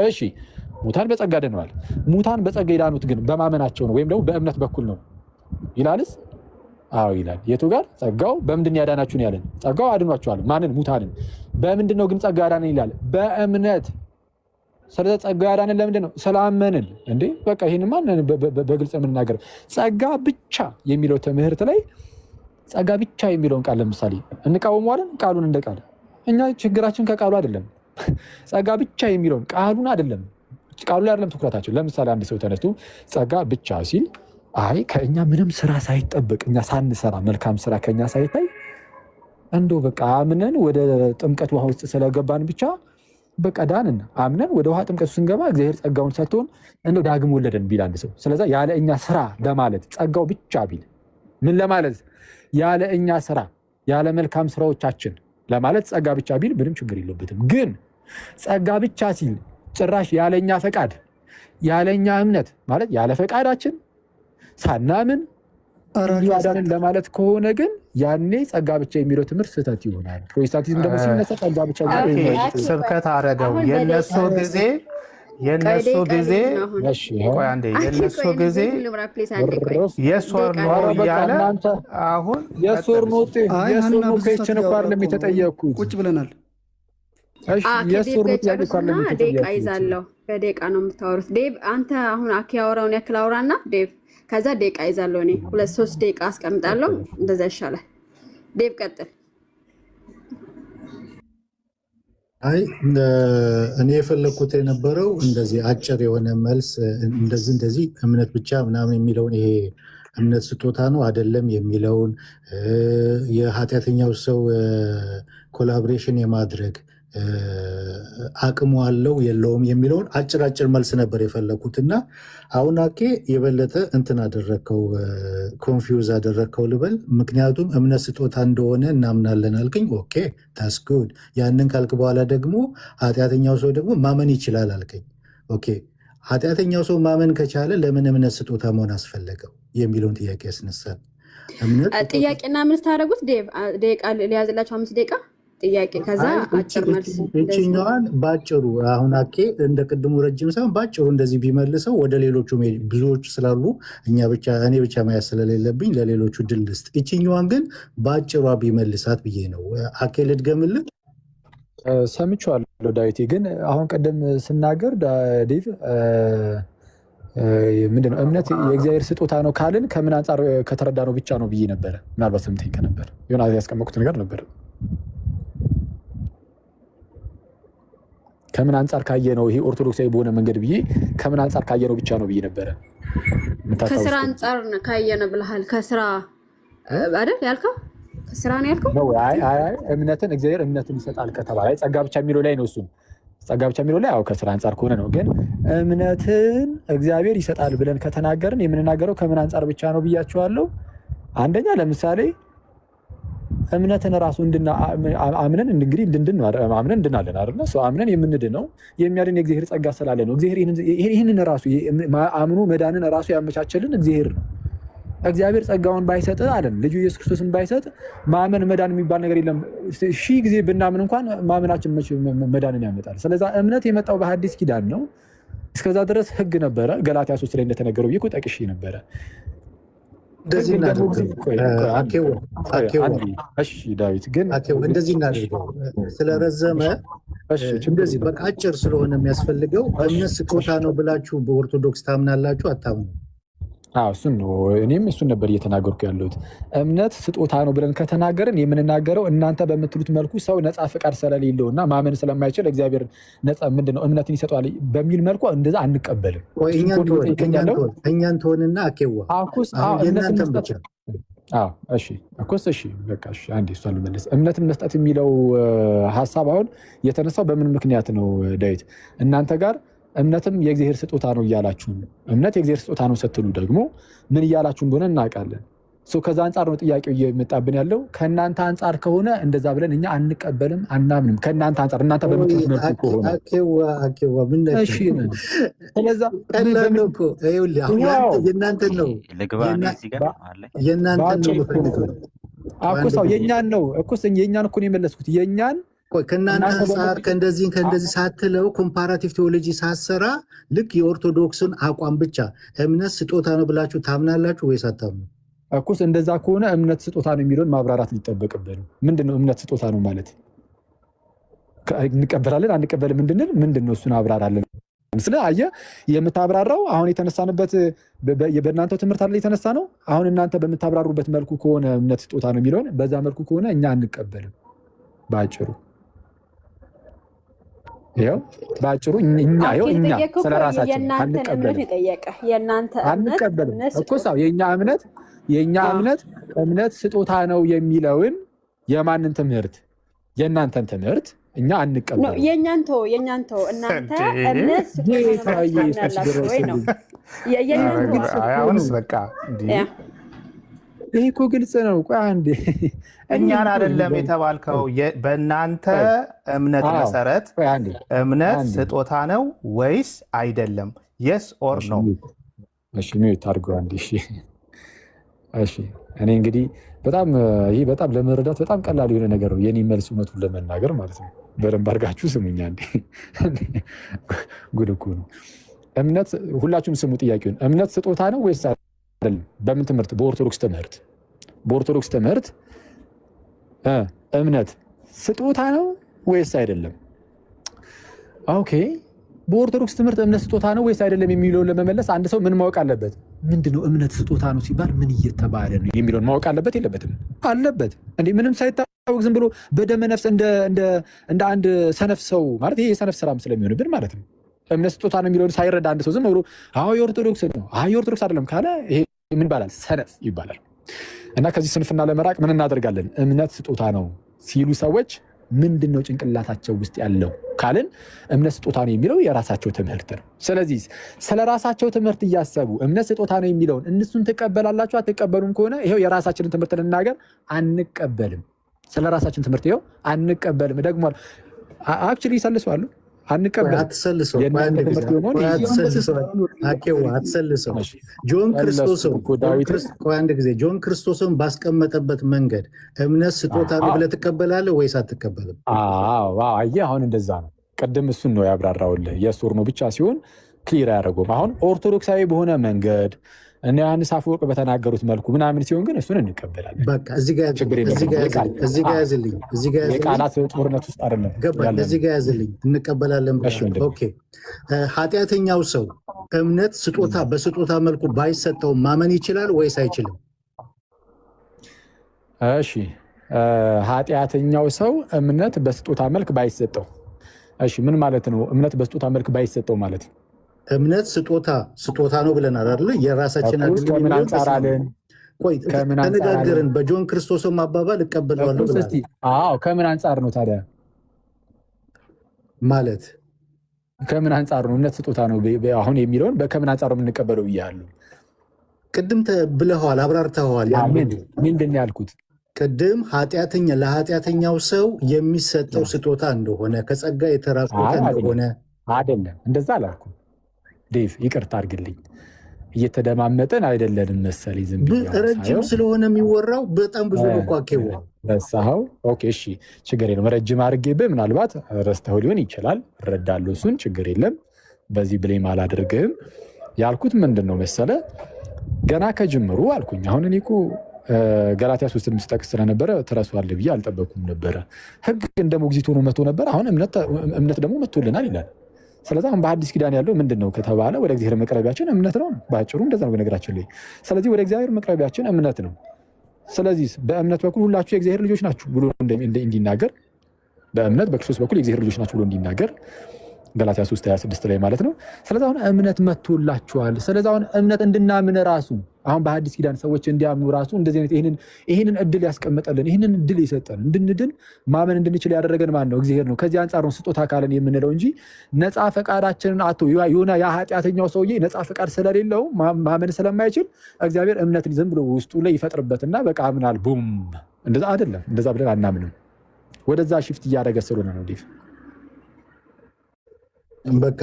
እሺ ሙታን በጸጋ ድነዋል። ሙታን በጸጋ የዳኑት ግን በማመናቸው ነው ወይም ደግሞ በእምነት በኩል ነው ይላልስ? አዎ ይላል። የቱ ጋር ጸጋው በምንድን ያዳናችሁን ያለን? ጸጋው አድኗችኋል። ማንን? ሙታንን። በምንድን ነው ግን ጸጋ ያዳነን ይላል? በእምነት። ስለዚህ ጸጋ ያዳነን ለምንድን ነው? ስላመንን። እንዴ በቃ ይሄን ማን በግልጽ የምንናገር ጸጋ ብቻ የሚለው ትምህርት ላይ ጸጋ ብቻ የሚለውን ቃል ለምሳሌ እንቃወመዋለን። ቃሉን እንደ ቃል እኛ ችግራችን ከቃሉ አይደለም። ጸጋ ብቻ የሚለውን ቃሉን አይደለም፣ ቃሉ ላይ አይደለም ትኩረታችን። ለምሳሌ አንድ ሰው ተነስቶ ጸጋ ብቻ ሲል አይ ከእኛ ምንም ስራ ሳይጠበቅ እኛ ሳንሰራ መልካም ስራ ከኛ ሳይታይ እንደው በቃ አምነን ወደ ጥምቀት ውሃ ውስጥ ስለገባን ብቻ በቃ ዳንን። አምነን ወደ ውሃ ጥምቀቱ ስንገባ እግዚአብሔር ጸጋውን ሰጥቶን እንደው ዳግም ወለደን ቢል አንድ ሰው ስለዛ ያለ እኛ ስራ ለማለት ጸጋው ብቻ ቢል ምን ለማለት? ያለ እኛ ስራ ያለ መልካም ስራዎቻችን ለማለት ጸጋ ብቻ ቢል ምንም ችግር የለበትም። ግን ጸጋ ብቻ ሲል ጭራሽ ያለኛ ፈቃድ ያለኛ እምነት ማለት ያለ ፈቃዳችን ሳናምን ያዳንን ለማለት ከሆነ ግን ያኔ ጸጋ ብቻ የሚለው ትምህርት ስህተት ይሆናል። ፕሮቴስታንቲዝም ደግሞ ሲነሳ ጸጋ ብቻ ስብከት አረገው የነሱ ጊዜ የነሱ ጊዜ የሶር ነው እያለ አሁን የሶር ነው ቴችን እኮ አይደለም የተጠየኩት። ቁጭ ብለናል። ከዴቭ ጋር ጨርስና ደቂቃ ይዛለሁ። በደቂቃ ነው የምታወሩት። ዴቭ አንተ አሁን አኬ ያወራውን ያክል አውራና ዴቭ፣ ከዛ ደቂቃ ይዛለሁ እኔ 2-3 ደቂቃ አስቀምጣለሁ። እንደዛ ይሻላል። ዴቭ ቀጥል። አይ እኔ የፈለግኩት የነበረው እንደዚህ አጭር የሆነ መልስ እንደዚህ እምነት ብቻ ምናምን የሚለውን ይሄ እምነት ስጦታ ነው አይደለም የሚለውን የኃጢአተኛው ሰው ኮላቦሬሽን የማድረግ አቅሙ አለው የለውም የሚለውን አጭር መልስ ነበር የፈለግኩት እና አሁን አኬ የበለጠ እንትን አደረግከው፣ ኮንፊውዝ አደረግከው ልበል። ምክንያቱም እምነት ስጦታ እንደሆነ እናምናለን አልከኝ። ኦኬ ታስ ጉድ። ያንን ካልክ በኋላ ደግሞ ኃጢአተኛው ሰው ደግሞ ማመን ይችላል አልከኝ። ኦኬ ኃጢአተኛው ሰው ማመን ከቻለ ለምን እምነት ስጦታ መሆን አስፈለገው የሚለውን ጥያቄ ያስነሳል። ጥያቄና ምን ታደርጉት? ደቂቃ ሊያዝላቸው 5 ደቂቃ ጥያቄ ከዛ አጭር መልስ እችኛዋን ባጭሩ አሁን አኬ እንደ ቅድሙ ረጅም ሳይሆን ባጭሩ እንደዚህ ቢመልሰው ወደ ሌሎቹ ብዙዎች ስላሉ እኔ ብቻ ማያዝ ስለሌለብኝ ለሌሎቹ ድል ልስጥ። እችኛዋን ግን ባጭሯ ቢመልሳት ብዬ ነው። አኬ ልድገምልህ። ሰምቼዋለሁ ዳዊቴ፣ ግን አሁን ቀደም ስናገር ዴቭ ምንድነው እምነት የእግዚአብሔር ስጦታ ነው ካልን ከምን አንጻር ከተረዳ ነው ብቻ ነው ብዬ ነበረ። ምናልባት ሰምተኝ ከነበር የሆነ ያስቀመጥኩት ነገር ነበር። ከምን አንጻር ካየ ነው ይሄ ኦርቶዶክሳዊ በሆነ መንገድ ብዬ ከምን አንጻር ካየ ነው ብቻ ነው ብዬ ነበረ። ከስራ አንጻር ካየ ነው ብለሃል። ከስራ አይደል ያልከው? ከስራ ነው ያልከው? አይ እምነትን እግዚአብሔር እምነትን ይሰጣል ከተባለ ጸጋ ብቻ የሚለው ላይ ነው። እሱ ጸጋ ብቻ የሚለው ላይ ከስራ አንጻር ከሆነ ነው። ግን እምነትን እግዚአብሔር ይሰጣል ብለን ከተናገርን የምንናገረው ከምን አንጻር ብቻ ነው ብያቸዋለሁ። አንደኛ ለምሳሌ እምነትን ራሱ አምነን እንግዲህ አምነን እንድናለን አይደል? ሰው አምነን የምንድነው የሚያድን የእግዚአብሔር ጸጋ ስላለ ነው። እግዚአብሔር ይህንን ራሱ አምኖ መዳንን ራሱ ያመቻቸልን እግዚአብሔር ነው። እግዚአብሔር ጸጋውን ባይሰጥ አለን ልጁ ኢየሱስ ክርስቶስን ባይሰጥ ማመን መዳን የሚባል ነገር የለም። 1000 ጊዜ ብናምን እንኳን ማመናችን መዳንን ያመጣል። ስለዛ እምነት የመጣው በሐዲስ ኪዳን ነው። እስከዛ ድረስ ሕግ ነበረ። ገላትያ 3 ላይ እንደተነገረው ብዬ ጠቅሼ ነበረ። እንደዚህ እናድርገው ስለረዘመ እንደዚህ በቃ አጭር ስለሆነ የሚያስፈልገው እምነት ስጦታ ነው ብላችሁ በኦርቶዶክስ ታምናላችሁ አታምኑ? እሱን ነው እኔም እሱን ነበር እየተናገርኩ ያለሁት። እምነት ስጦታ ነው ብለን ከተናገርን የምንናገረው እናንተ በምትሉት መልኩ ሰው ነፃ ፍቃድ ስለሌለው እና ማመን ስለማይችል እግዚአብሔር ነፃ ምንድነው እምነትን ይሰጠዋል በሚል መልኩ እንደዛ አንቀበልም። እኛን ትሆንና አኬዋ የእናንተን ብቻ አንዴ እሷን ልመልስ። እምነትን መስጠት የሚለው ሀሳብ አሁን የተነሳው በምን ምክንያት ነው ዳዊት? እናንተ ጋር እምነትም የእግዚአብሔር ስጦታ ነው እያላችሁ ነው። እምነት የእግዚአብሔር ስጦታ ነው ስትሉ ደግሞ ምን እያላችሁ እንደሆነ እናውቃለን። ከዛ አንጻር ነው ጥያቄው እየመጣብን ያለው። ከእናንተ አንጻር ከሆነ እንደዛ ብለን እኛ አንቀበልም አናምንም። ከእናንተ አንጻር እናንተ በምትሉት መልኩ ከሆነ የእናንተን ነው የእኛን ነው የእኛን እኮ ነው የመለስኩት። የእኛን ከእናንተ አንጻር ከእንደዚህ ሳትለው ኮምፓራቲቭ ቴዎሎጂ ሳሰራ ልክ የኦርቶዶክስን አቋም ብቻ እምነት ስጦታ ነው ብላችሁ ታምናላችሁ ወይስ አታምኑ? እንደዛ ከሆነ እምነት ስጦታ ነው የሚለውን ማብራራት ሊጠበቅብን። ምንድነው እምነት ስጦታ ነው ማለት? እንቀበላለን አንቀበልም እንድንል ምንድነው? እሱን አብራራለን። ስለ አየህ የምታብራራው አሁን የተነሳንበት በእናንተው ትምህርት አለ የተነሳ ነው። አሁን እናንተ በምታብራሩበት መልኩ ከሆነ እምነት ስጦታ ነው የሚለውን በዛ መልኩ ከሆነ እኛ አንቀበልም። ባጭሩ እኛ ስለራሳችን አንቀበልም። የእኛ እምነት ስጦታ ነው የሚለውን የማንን ትምህርት? የእናንተን ትምህርት እኛ አንቀበልም። የእኛን ተው እናንተ እምነት ስጦታ ነው። ይህ እኮ ግልጽ ነው። ቆይ አንዴ እኛን አይደለም የተባልከው። በእናንተ እምነት መሰረት እምነት ስጦታ ነው ወይስ አይደለም? የስ ኦር ነው? እሺ ሚዩት አድርገው አንዴ። እሺ እኔ እንግዲህ ይህ በጣም ለመረዳት በጣም ቀላል የሆነ ነገር ነው። የኔ መልስ እውነቱን ለመናገር ማለት ነው። በደንብ አድርጋችሁ ስሙኝ አንዴ። ጉድ እኮ ነው። እምነት ሁላችሁም ስሙ ጥያቄውን። እምነት ስጦታ ነው ወይስ አይደለም? በምን ትምህርት? በኦርቶዶክስ ትምህርት እምነት ስጦታ ነው ወይስ አይደለም? ኦኬ በኦርቶዶክስ ትምህርት እምነት ስጦታ ነው ወይስ አይደለም የሚለውን ለመመለስ አንድ ሰው ምን ማወቅ አለበት? ምንድነው እምነት ስጦታ ነው ሲባል ምን እየተባለ ነው የሚለውን ማወቅ አለበት የለበትም? አለበት። እንዴ ምንም ሳይታወቅ ዝም ብሎ በደመ ነፍስ እንደ አንድ ሰነፍ ሰው ማለት ይሄ የሰነፍ ስራም ስለሚሆንብን ማለት ነው። እምነት ስጦታ ነው የሚለውን ሳይረዳ አንድ ሰው ዝም ብሎ አዎ የኦርቶዶክስ ነው አዎ የኦርቶዶክስ አይደለም ካለ ይሄ ምን ይባላል? ሰነፍ ይባላል። እና ከዚህ ስንፍና ለመራቅ ምን እናደርጋለን? እምነት ስጦታ ነው ሲሉ ሰዎች ምንድነው ጭንቅላታቸው ውስጥ ያለው ካልን እምነት ስጦታ ነው የሚለው የራሳቸው ትምህርት ነው። ስለዚህ ስለ ራሳቸው ትምህርት እያሰቡ እምነት ስጦታ ነው የሚለውን እነሱን ትቀበላላችሁ አትቀበሉም ከሆነ ይሄው የራሳችንን ትምህርት ልናገር አንቀበልም። ስለ ራሳችን ትምህርት ይሄው አንቀበልም። ደግሞ አክቹሊ ይሰልሰዋል አንቀበልም። አትሰልሰው ጆን ክርስቶስን ባስቀመጠበት መንገድ እምነት ስጦታ ነው ብለህ ትቀበላለህ ወይስ አትቀበልም? አየህ አሁን እንደዛ ነው። ቅድም እሱን ነው ያብራራውልህ። የስ ኦር ኖ ብቻ ሲሆን ክሊር አያደርገውም። አሁን ኦርቶዶክሳዊ በሆነ መንገድ እነ ዮሐንስ አፈወርቅ በተናገሩት መልኩ ምናምን ሲሆን ግን እሱን እንቀበላለን። በቃ እዚህ ጋር ያዝልኝ። የቃላት ጦርነት ውስጥ አይደለም። እዚህ ጋር ያዝልኝ። እንቀበላለን። ኦኬ ኃጢአተኛው ሰው እምነት ስጦታ በስጦታ መልኩ ባይሰጠው ማመን ይችላል ወይስ አይችልም? እሺ ኃጢአተኛው ሰው እምነት በስጦታ መልክ ባይሰጠው፣ እሺ ምን ማለት ነው? እምነት በስጦታ መልክ ባይሰጠው ማለት ነው እምነት ስጦታ ነው ብለናል አይደል? የራሳችን ተነጋገርን። በጆን ክርስቶስም አባባል እቀበለዋለሁ ብለናል። ከምን አንጻር ነው ታዲያ? ማለት ከምን አንጻር ነው እምነት ስጦታ ነው አሁን የሚለውን ከምን አንጻር ነው የምንቀበለው ብያለሁ። ቅድም ብለኸዋል፣ አብራርተኸዋል። ምንድን ነው ያልኩት? ቅድም ለኃጢአተኛው ሰው የሚሰጠው ስጦታ እንደሆነ ከጸጋ የተራቆተ እንደሆነ አይደለም። እንደዛ አላልኩም ዴቭ፣ ይቅርታ አድርግልኝ። እየተደማመጠን አይደለንም መሰለኝ። ዝም ረጅም ስለሆነ የሚወራው በጣም ብዙ መቋቄው ረሳኸው። ኦኬ እሺ ችግር የለም። ረጅም አድርጌብህ ምናልባት ረስተኸው ሊሆን ይችላል። እረዳለሁ፣ እሱን ችግር የለም። በዚህ ብሌም አላደርግህም። ያልኩት ምንድን ነው መሰለ ገና ከጅምሩ አልኩኝ። አሁን እኔ እኮ ገላትያ 3 ምስጠቅስ ስለነበረ ትረሷል ብዬ አልጠበኩም ነበረ። ህግ እንደ ሞግዚት ሆኖ መጥቶ ነበር። አሁን እምነት ደግሞ መጥቶልናል ይላል። ስለዚህ አሁን በአዲስ ኪዳን ያለው ምንድን ነው ከተባለ ወደ እግዚአብሔር መቅረቢያችን እምነት ነው። በአጭሩ እንደዛ ነው በነገራችን ላይ። ስለዚህ ወደ እግዚአብሔር መቅረቢያችን እምነት ነው። ስለዚህ በእምነት በኩል ሁላችሁ የእግዚአብሔር ልጆች ናችሁ ብሎ እንዲናገር፣ በእምነት በክርስቶስ በኩል የእግዚአብሔር ልጆች ናችሁ ብሎ እንዲናገር ገላትያ 3:26 ላይ ማለት ነው። ስለዚህ አሁን እምነት መጥቶላችኋል። ስለዚህ አሁን እምነት እንድናምን ራሱ አሁን በአዲስ ኪዳን ሰዎች እንዲያምኑ ራሱ እንደዚህ አይነት ይህንን እድል ያስቀመጠልን ይህንን እድል የሰጠን እንድንድን ማመን እንድንችል ያደረገን ማን ነው? እግዚአብሔር ነው። ከዚህ አንጻር ነው ስጦታ ካለን የምንለው እንጂ ነፃ ፈቃዳችንን አቶ የሆነ የኃጢአተኛው ሰውዬ ነፃ ፈቃድ ስለሌለው ማመን ስለማይችል እግዚአብሔር እምነትን ዝም ብሎ ውስጡ ላይ ይፈጥርበትና በቃ አምናል ቡም። እንደዛ አይደለም። እንደዛ ብለን አናምንም። ወደዛ ሽፍት እያደረገ ስለሆነ ነው ዴቭ። በቃ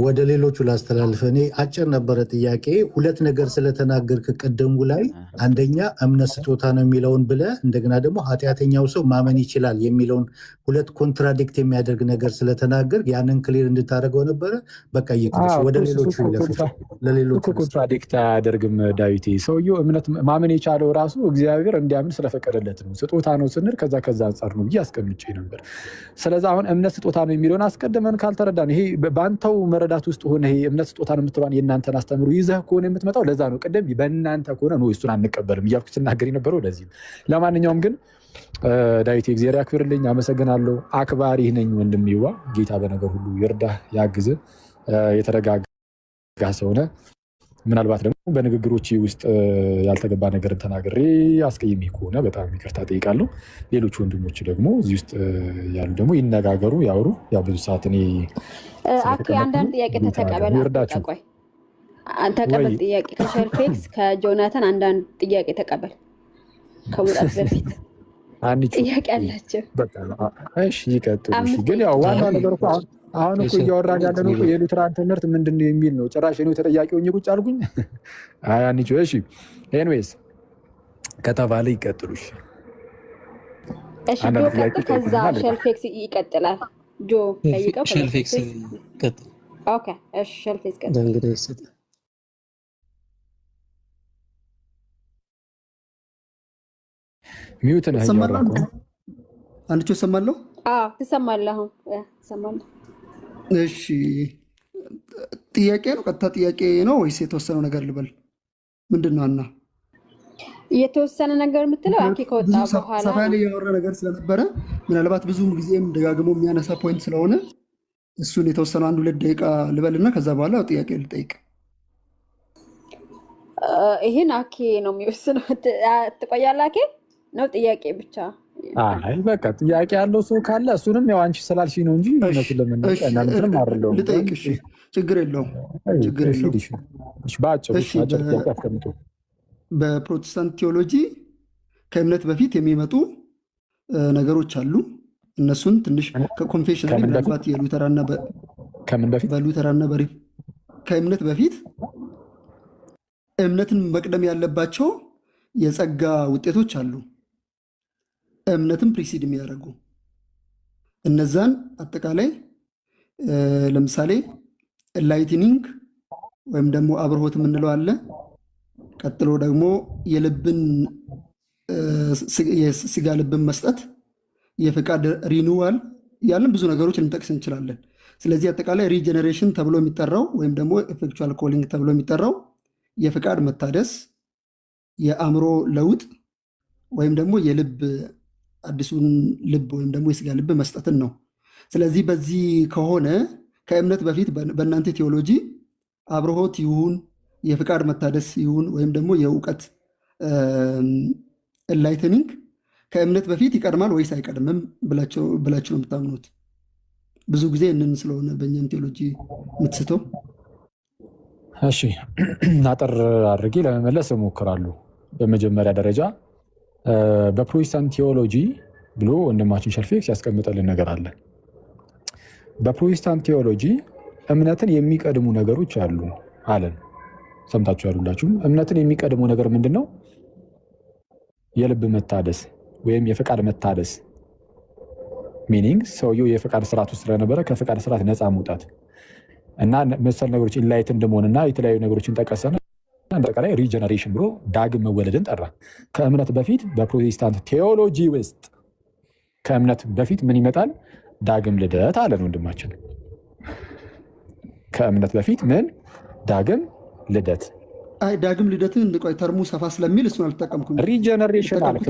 ወደ ሌሎቹ ላስተላልፈ። እኔ አጭር ነበረ ጥያቄ። ሁለት ነገር ስለተናገርክ ቅድሙ ላይ አንደኛ እምነት ስጦታ ነው የሚለውን ብለ እንደገና ደግሞ ኃጢአተኛው ሰው ማመን ይችላል የሚለውን ሁለት ኮንትራዲክት የሚያደርግ ነገር ስለተናገር ያንን ክሊር እንድታደርገው ነበረ። በቃ ይቅርሽ። ወደ ሌሎቹ ለሌሎቹ ኮንትራዲክት አያደርግም ዳዊቴ። ሰውየው እምነት ማመን የቻለው ራሱ እግዚአብሔር እንዲያምን ስለፈቀደለት ነው። ስጦታ ነው ስንል ከዛ አንጻር ነው ብዬ አስቀምጬ ነበር። ስለዚህ አሁን እምነት ስጦታ ነው የሚለውን አስቀድመን ካልተረዳን ይሄ በአንተው መረዳት ውስጥ ሆነ ይሄ እምነት ስጦታ ነው የምትለዋን የእናንተን አስተምሩ ይዘህ ከሆነ የምትመጣው ለዛ ነው። ቅድም በእናንተ ከሆነ ነው እሱን አንቀበልም እያልኩ ስናገር የነበረው ለዚህ ነው። ለማንኛውም ግን ዳዊት እግዚአብሔር ያክብርልኝ፣ አመሰግናለሁ። አክባሪህ ነኝ ወንድሜዋ። ጌታ በነገር ሁሉ ይርዳህ ያግዝህ። የተረጋጋ ሰው ነህ። ምናልባት ደግሞ በንግግሮች ውስጥ ያልተገባ ነገር ተናግሬ አስቀይሜ ከሆነ በጣም ይቅርታ ጠይቃለሁ። ሌሎች ወንድሞች ደግሞ እዚህ ውስጥ ያሉ ደግሞ ይነጋገሩ ያወሩ። ያው ብዙ ሰዓት እኔ አንዳንድ ጥያቄ ተቀበል ጥያቄ ከሸርፌክስ ከጆናታን አንዳንድ ጥያቄ ተቀበል ከመውጣት በፊት ጥያቄ አላቸው። ይቀጥሉ። ግን ያው ዋናው ነገር እኮ አሁን እኮ እያወራን ያለ ነው የሉትራን ትምህርት ምንድን ነው የሚል ነው። ጭራሽ እኔው ተጠያቂ ሆኜ ቁጭ አልኩኝ። አንቺ እሺ ኤንዌይስ ከተባለ ይቀጥሉ። እሺ ቀጥል። ከዛ ሸልፌክስ ይቀጥላል። ጆ ጠይቀው ሸልፌክስ ይቀጥል። ኦኬ እሺ ሸልፌክስ ቀጥል። እንግዲህ እሰጥ ሚውት ነህ እያወራሁ አንቺ ሰማለሁ። ትሰማለህ? አሁን ትሰማለህ? እሺ ጥያቄ ነው፣ ቀጥታ ጥያቄ ነው ወይስ የተወሰነው ነገር ልበል? ምንድን ነው? እና የተወሰነ ነገር የምትለው አኬ ከወጣ በኋላ ሰፋ ላይ ያወራ ነገር ስለነበረ ምናልባት ብዙም ጊዜም ደጋግሞ የሚያነሳ ፖይንት ስለሆነ እሱን የተወሰነ 1-2 ደቂቃ ልበልና ከዛ በኋላ ጥያቄ ልጠይቅ። ይህን አኬ ነው የሚወስነው። ትቆያለህ አኬ ነው ጥያቄ ብቻ? አይ በቃ ጥያቄ ያለው ሰው ካለ እሱንም ያው አንቺ ስላልሽኝ ነው እንጂ እነሱ ለምንም አይደለም። ልጠይቅ? እሺ ችግር የለውም ችግር የለውም። በአጭሩ ጥያቄ አስቀምጡ። በፕሮቴስታንት ቴዎሎጂ ከእምነት በፊት የሚመጡ ነገሮች አሉ። እነሱን ትንሽ ከኮንፌሽን ምናልባት የሉተራና በሉተራና ከእምነት በፊት እምነትን መቅደም ያለባቸው የጸጋ ውጤቶች አሉ፣ እምነትን ፕሪሲድ የሚያደርጉ እነዛን አጠቃላይ ለምሳሌ ላይትኒንግ ወይም ደግሞ አብርሆት የምንለው አለ። ቀጥሎ ደግሞ የልብን የስጋ ልብን መስጠት፣ የፍቃድ ሪኒዋል ያለን ብዙ ነገሮች ልንጠቅስ እንችላለን። ስለዚህ አጠቃላይ ሪጀነሬሽን ተብሎ የሚጠራው ወይም ደግሞ ኤፌክቹዋል ኮሊንግ ተብሎ የሚጠራው የፍቃድ መታደስ፣ የአእምሮ ለውጥ ወይም ደግሞ የልብ አዲሱን ልብ ወይም ደግሞ የስጋ ልብ መስጠትን ነው። ስለዚህ በዚህ ከሆነ ከእምነት በፊት በእናንተ ቴዎሎጂ አብርሆት ይሁን የፍቃድ መታደስ ይሁን ወይም ደግሞ የእውቀት ኤንላይትኒንግ ከእምነት በፊት ይቀድማል ወይስ አይቀድምም ብላችሁ ነው የምታምኑት? ብዙ ጊዜ እንን ስለሆነ በእኛም ቴዎሎጂ የምትስተው። እሺ አጠር አድርጌ ለመመለስ እሞክራለሁ። በመጀመሪያ ደረጃ በፕሮቴስታንት ቴዎሎጂ ብሎ ወንድማችን ሸልፌክስ ያስቀምጠልን ነገር አለ። በፕሮቴስታንት ቴዎሎጂ እምነትን የሚቀድሙ ነገሮች አሉ አለን። ሰምታችሁ ያሉላችሁም እምነትን የሚቀድሙ ነገር ምንድን ነው? የልብ መታደስ ወይም የፈቃድ መታደስ ሚኒንግ ሰውየው የፈቃድ ስርዓት ውስጥ ስለነበረ ከፈቃድ ስርዓት ነፃ መውጣት እና መሰል ነገሮች ኢንላይት እንደመሆንና የተለያዩ ነገሮችን ጠቀሰና አጠቃላይ ሪጀነሬሽን ብሎ ዳግም መወለድን ጠራ። ከእምነት በፊት በፕሮቴስታንት ቴዎሎጂ ውስጥ ከእምነት በፊት ምን ይመጣል? ዳግም ልደት አለን ወንድማችን። ከእምነት በፊት ምን? ዳግም ልደት። አይ ዳግም ልደትን ቆይ ተርሙ ሰፋ ስለሚል እሱን አልተጠቀምኩም። ሪጀነሬሽን አልክ።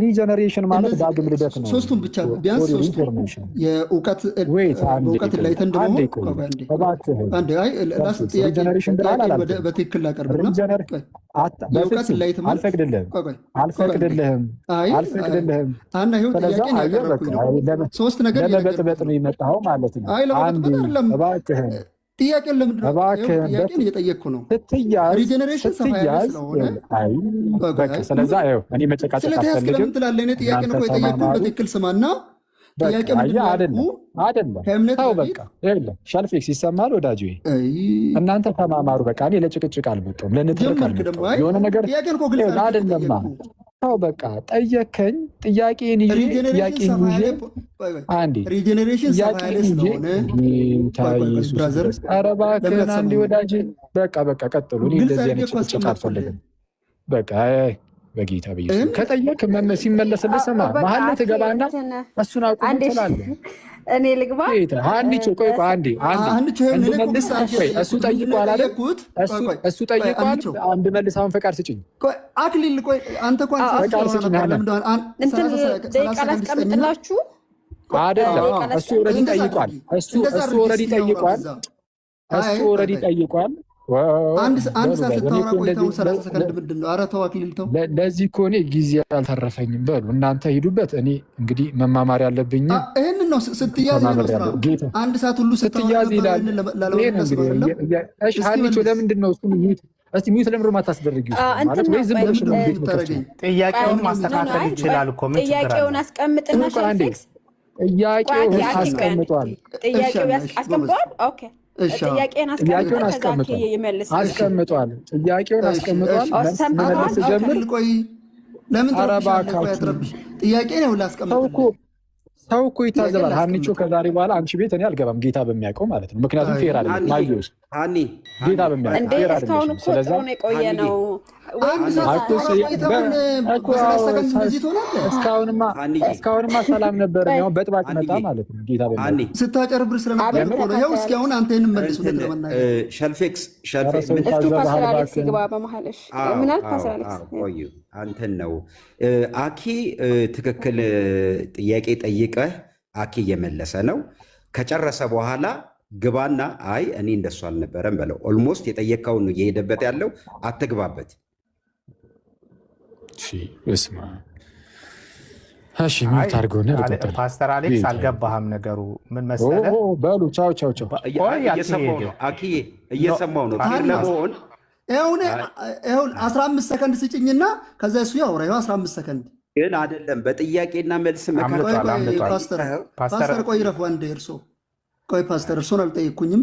ሪጀነሬሽን ማለት ዳግም ልደት ነው። ሶስቱም ብቻ ቢያንስ ሶስቱም የእውቀት ላይተን ደግሞ በትክክል ላቀርብና የእውቀት ላይት አልፈቅድልህም። ሶስት ነገር ለመበጥበጥ ነው የመጣኸው ማለት ነው። እባክህን ጥያቄን ለምንድን ነው ጥያቄን እየጠየቅኩ ነው። ሪጀነሬሽን ሰፋ ያለ ስለሆነ ስለዛ እኔ መጨቃጨቅ አልፈልግም። ለምን ትላለህ? እኔ ጥያቄ ነው የጠየቅኩት። በትክክል ስማና ጥያቄ አይደለም ተው በቃ ሸልፌክስ ይሰማል ወዳጅ። እናንተ ተማማሩ በቃ። እኔ ለጭቅጭቅ አልመጣሁም፣ ለንትርክ አልመጣሁም። የሆነ ነገር አይደለማ ተው በቃ። ጠየከኝ ጥያቄን ይዤ አንዴ ሪጀነሬሽን ሰፋ ያለ ስለሆነ ኧረ እባክህን አንዴ ወዳጅ በቃ ቀጥሉ። እኔ እንደዚህ አይነት ጭቅጭቅ አልፈልግም በቃ። በጌታ በኢየሱስ ከጠየቅ ሲመለስልህ ስማ። መሀል ላይ ትገባና እሱን አቁም ትላለህ። እኔ ልግባ አንቺ ቆይ አንዴ እሱ ጠይቋል አይደል? እሱ ጠይቋል። አንድ መልስ አሁን ፈቃድ ስጭኝ። አክሊል ቆይ አንተ እንኳን ፈቃድ ስጭኝ። እንትን ደቂቃ ላስቀምጥላችሁ አይደለም። እሱ ኦልሬዲ ጠይቋል። እሱ ኦልሬዲ ጠይቋል። አንድ ሰዓት ስታወራ ቆይተው 30 ሰከንድ ምንድን ነው? ኧረ ተው አክሊል ተው። ለዚህ እኮ እኔ ጊዜ አልተረፈኝም። በሉ እናንተ ሂዱበት። እኔ እንግዲህ መማማር ያለብኝ ይህንን ነው። ስትያዝ አንድ ሰዓት ሁሉ ስትያዝ ይላል። ሀኒቾ ለምንድን ነው እሱን እስቲ ሚዩት ለምንድን ነው የማታስደርጊው? ማለት ወይ ዝም ብለሽ ነው ጥያቄውን ማስተካከል ይችላል እኮ ምን ችግር አለ? ጥያቄውን አስቀምጥና ሸልፌክስ ጥያቄውን አስቀምጧል። ኦኬ ጥያቄውን አስቀምጧል። መመለስ ጀምር። ለምን ጥያቄ ነው ላስቀምጥ። ሰው እኮ ይታዘባል። ሀኒቾ ከዛሬ በኋላ አንቺ ቤት እኔ አልገባም፣ ጌታ በሚያውቀው ማለት ነው። ምክንያቱም ፌር አይደለም። ማየውስ ጌታ በሚያውቀው ፌር አይደለም። እስካሁን እኮ ጥሩ ነው የቆየ ነው። እስካሁንማ ሰላም ነበር። በጥባጭ መጣ ማለት ነው። ጌታ ስታጨርብር ስለነበር ነው። ይኸው እስኪ አሁን አንተ ይህንን መልሱ። ሸልፌክስ አንተን ነው አኪ ትክክል ጥያቄ ጠይቀህ አኪ እየመለሰ ነው። ከጨረሰ በኋላ ግባና አይ እኔ እንደሱ አልነበረም በለው። ኦልሞስት የጠየቀውን ነው እየሄደበት ያለው። አትግባበት። ፓስተር አሌክስ አልገባህም። ነገሩ ምን መሰለህ? በሉ ቻው ቻው ቻው። እየሰማው ነው ለመሆን ይሁን 15 ሰከንድ ስጭኝና ከዛ እሱ ያወራ። ይኸው 15 ሰከንድ ግን አይደለም በጥያቄና መልስ ፓስተር ቆይ ረፉ አንዴ። እርሶ ቆይ ፓስተር እርሶን አልጠየቅኩኝም።